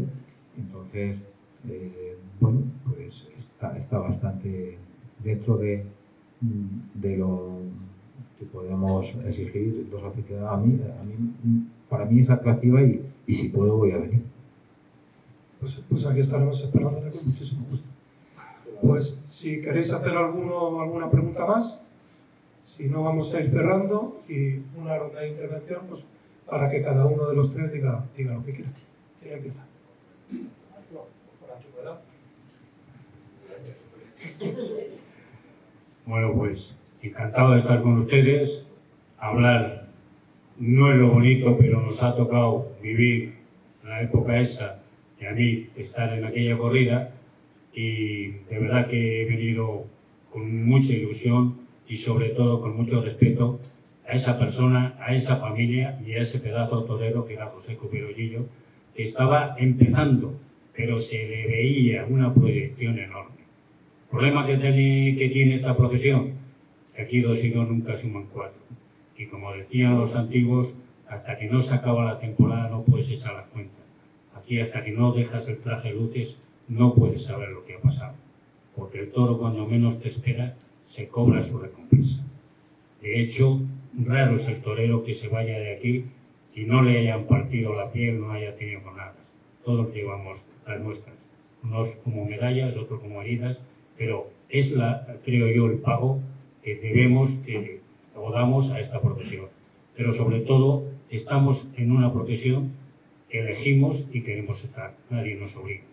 Entonces, bueno, pues está bastante dentro de lo que podemos exigir los aficionados. Para mí es atractiva y si puedo voy a venir. Pues aquí estaremos esperándote con muchísimo gusto. Pues si queréis hacer alguna pregunta más, si no vamos a ir cerrando y una ronda de intervención pues, para que cada uno de los tres diga lo que quiera. ¿Quién empieza? Por antigüedad. Bueno, pues encantado de estar con ustedes. Hablar no es lo bonito, pero nos ha tocado vivir la época esa y a mí estar en aquella corrida, y de verdad que he venido con mucha ilusión y sobre todo con mucho respeto a esa persona, a esa familia y a ese pedazo torero que era José Cubero Lillo, que estaba empezando, pero se le veía una proyección enorme. El problema que tiene esta profesión, que aquí 2 y 2 nunca suman 4. Y como decían los antiguos, hasta que no se acaba la temporada no puedes echar las cuentas. Aquí hasta que no dejas el traje de luces no puedes saber lo que ha pasado. Porque el toro, cuando menos te espera, se cobra su recompensa. De hecho, raro es el torero que se vaya de aquí y no le hayan partido la piel, no haya tenido jornadas. Todos llevamos las nuestras, unos como medallas, otros como heridas, pero es, creo yo, el pago que debemos, que damos a esta profesión. Pero sobre todo, estamos en una profesión que elegimos y queremos estar, nadie nos obliga.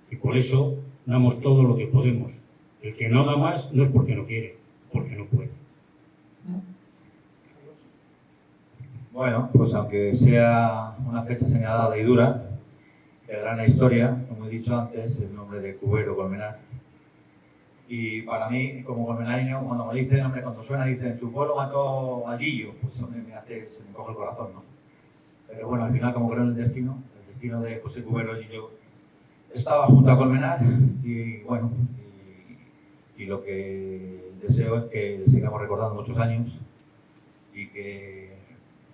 Y por eso damos todo lo que podemos. El que no da más no es porque no quiere, porque no puede. Bueno, pues aunque sea una fecha señalada y dura, quedará en la historia, como he dicho antes, el nombre de Cubero Colmenar. Y para mí, como colmenareño, cuando me dicen, hombre, cuando suena, dicen, tu pueblo mató a Lillo, pues hombre, se me coge el corazón, ¿no? Pero bueno, al final, como creo en el destino de José Cubero Lillo estaba junto a Colmenar, y bueno, y lo que deseo es que sigamos recordando muchos años, y que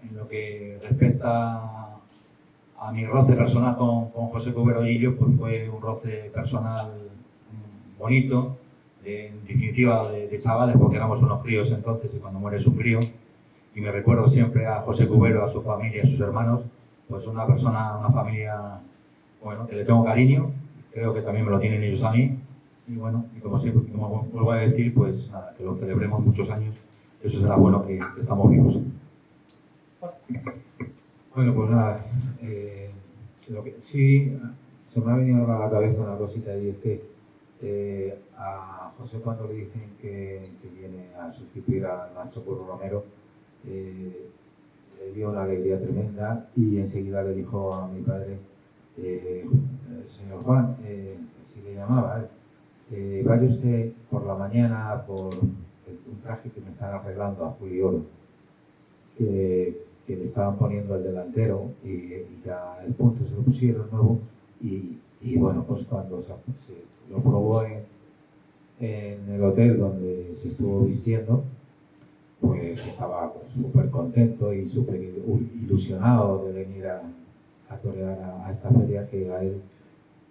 en lo que respecta a mi roce personal con José Cubero Lillo, pues fue un roce personal bonito, en definitiva de chavales, porque éramos unos críos entonces, y cuando mueres un crío, y me recuerdo siempre a José Cubero, a su familia, a sus hermanos, pues una persona, una familia, bueno, que le tengo cariño, creo que también me lo tienen ellos a mí, y bueno, y como siempre, como vuelvo a decir, pues nada, que lo celebremos muchos años, eso será bueno que estamos vivos. Bueno, pues nada, lo que sí se me ha venido a la cabeza una cosita, y es que a José, cuando le dicen que viene a sustituir a Nacho Curro Romero, le dio una alegría tremenda, y enseguida le dijo a mi padre, señor Juan, si le llamaba, vaya usted por la mañana por un traje que me están arreglando a Julio, que le estaban poniendo el delantero, y ya el punto se lo pusieron nuevo, y bueno, pues cuando se lo probó en el hotel donde se estuvo vistiendo, pues estaba súper contento y súper ilusionado de venir a torear a esta feria, que a él,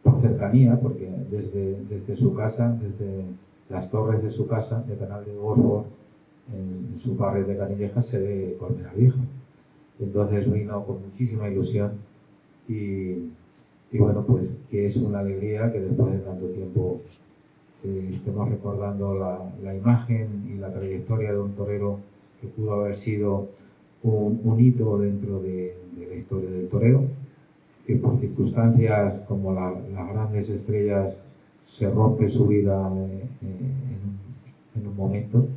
por cercanía, porque desde su casa, desde las torres de su casa, de Canal de Golfo, en su barrio de Canillejas, se ve Colmenar Viejo. Entonces vino con muchísima ilusión, y bueno, pues que es una alegría que después de tanto tiempo estemos recordando la imagen y la trayectoria de un torero que pudo haber sido un hito dentro de la historia del toreo, que por circunstancias como las grandes estrellas se rompe su vida en un momento,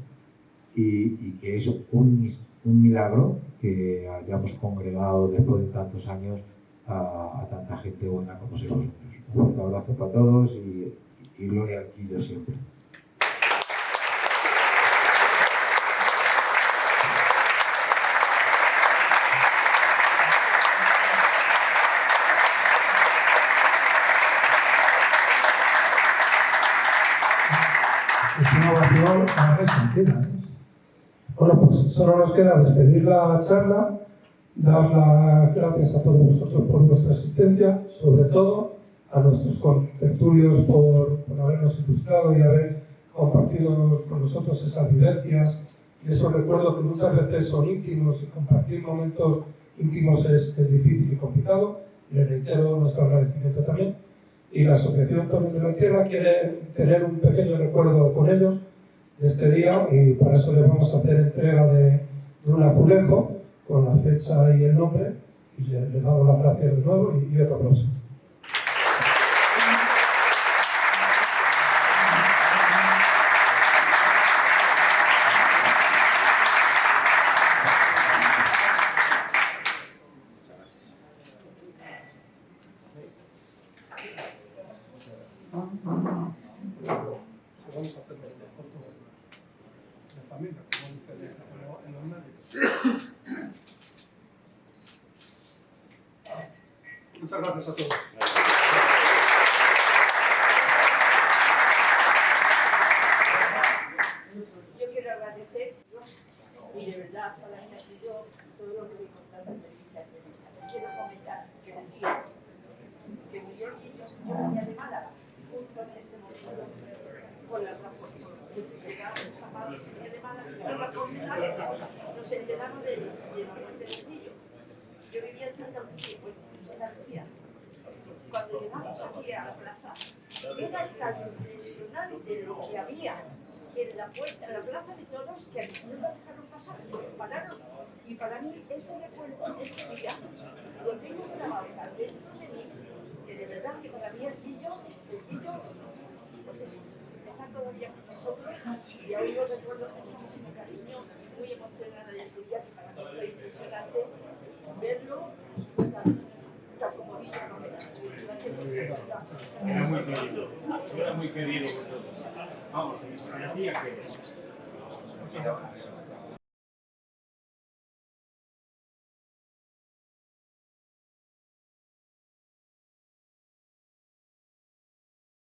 y que es un milagro que hayamos congregado después de tantos años a tanta gente buena como sois vosotros. Un fuerte abrazo para todos, y gloria al Quillo siempre. Es una ovación a Argentina. Bueno, pues solo nos queda despedir la charla, dar las gracias a todos vosotros por vuestra asistencia, sobre todo a nuestros contertulios por habernos ilustrado y haber compartido con nosotros esas vivencias y esos recuerdos que muchas veces son íntimos, y compartir momentos íntimos es difícil y complicado. Les reitero nuestro agradecimiento también. Y la Asociación Toros de la Tierra quiere tener un pequeño recuerdo con ellos de este día, y para eso les vamos a hacer entrega de un azulejo con la fecha y el nombre, y les damos las gracias de nuevo y otro aplauso. Muchas gracias a todos. Yo quiero agradecer, y de verdad, para mí ha sido todo lo que me contaron de Alicia. Quiero comentar que decía que Miguel y yo venía de Málaga, justo en ese momento, con las razones. De Málaga, nos enteramos de la muerte de Lillo. Yo vivía en Santa Lucía, Cuando llegamos aquí a la plaza, era tan impresionante lo que había en la puerta, en la plaza de todos, que a mí no me dejaron pasar, pararon. Y para mí ese recuerdo, ese día, lo tengo grabado tan dentro de mí, que de verdad que para mí el Lillo, pues eso, está todavía con nosotros, y aún lo recuerdo con muchísimo cariño, muy emocionada de ese día, que para mí fue impresionante verlo tan como Lillo no era. Era muy querido por todos. Vamos, se decía que...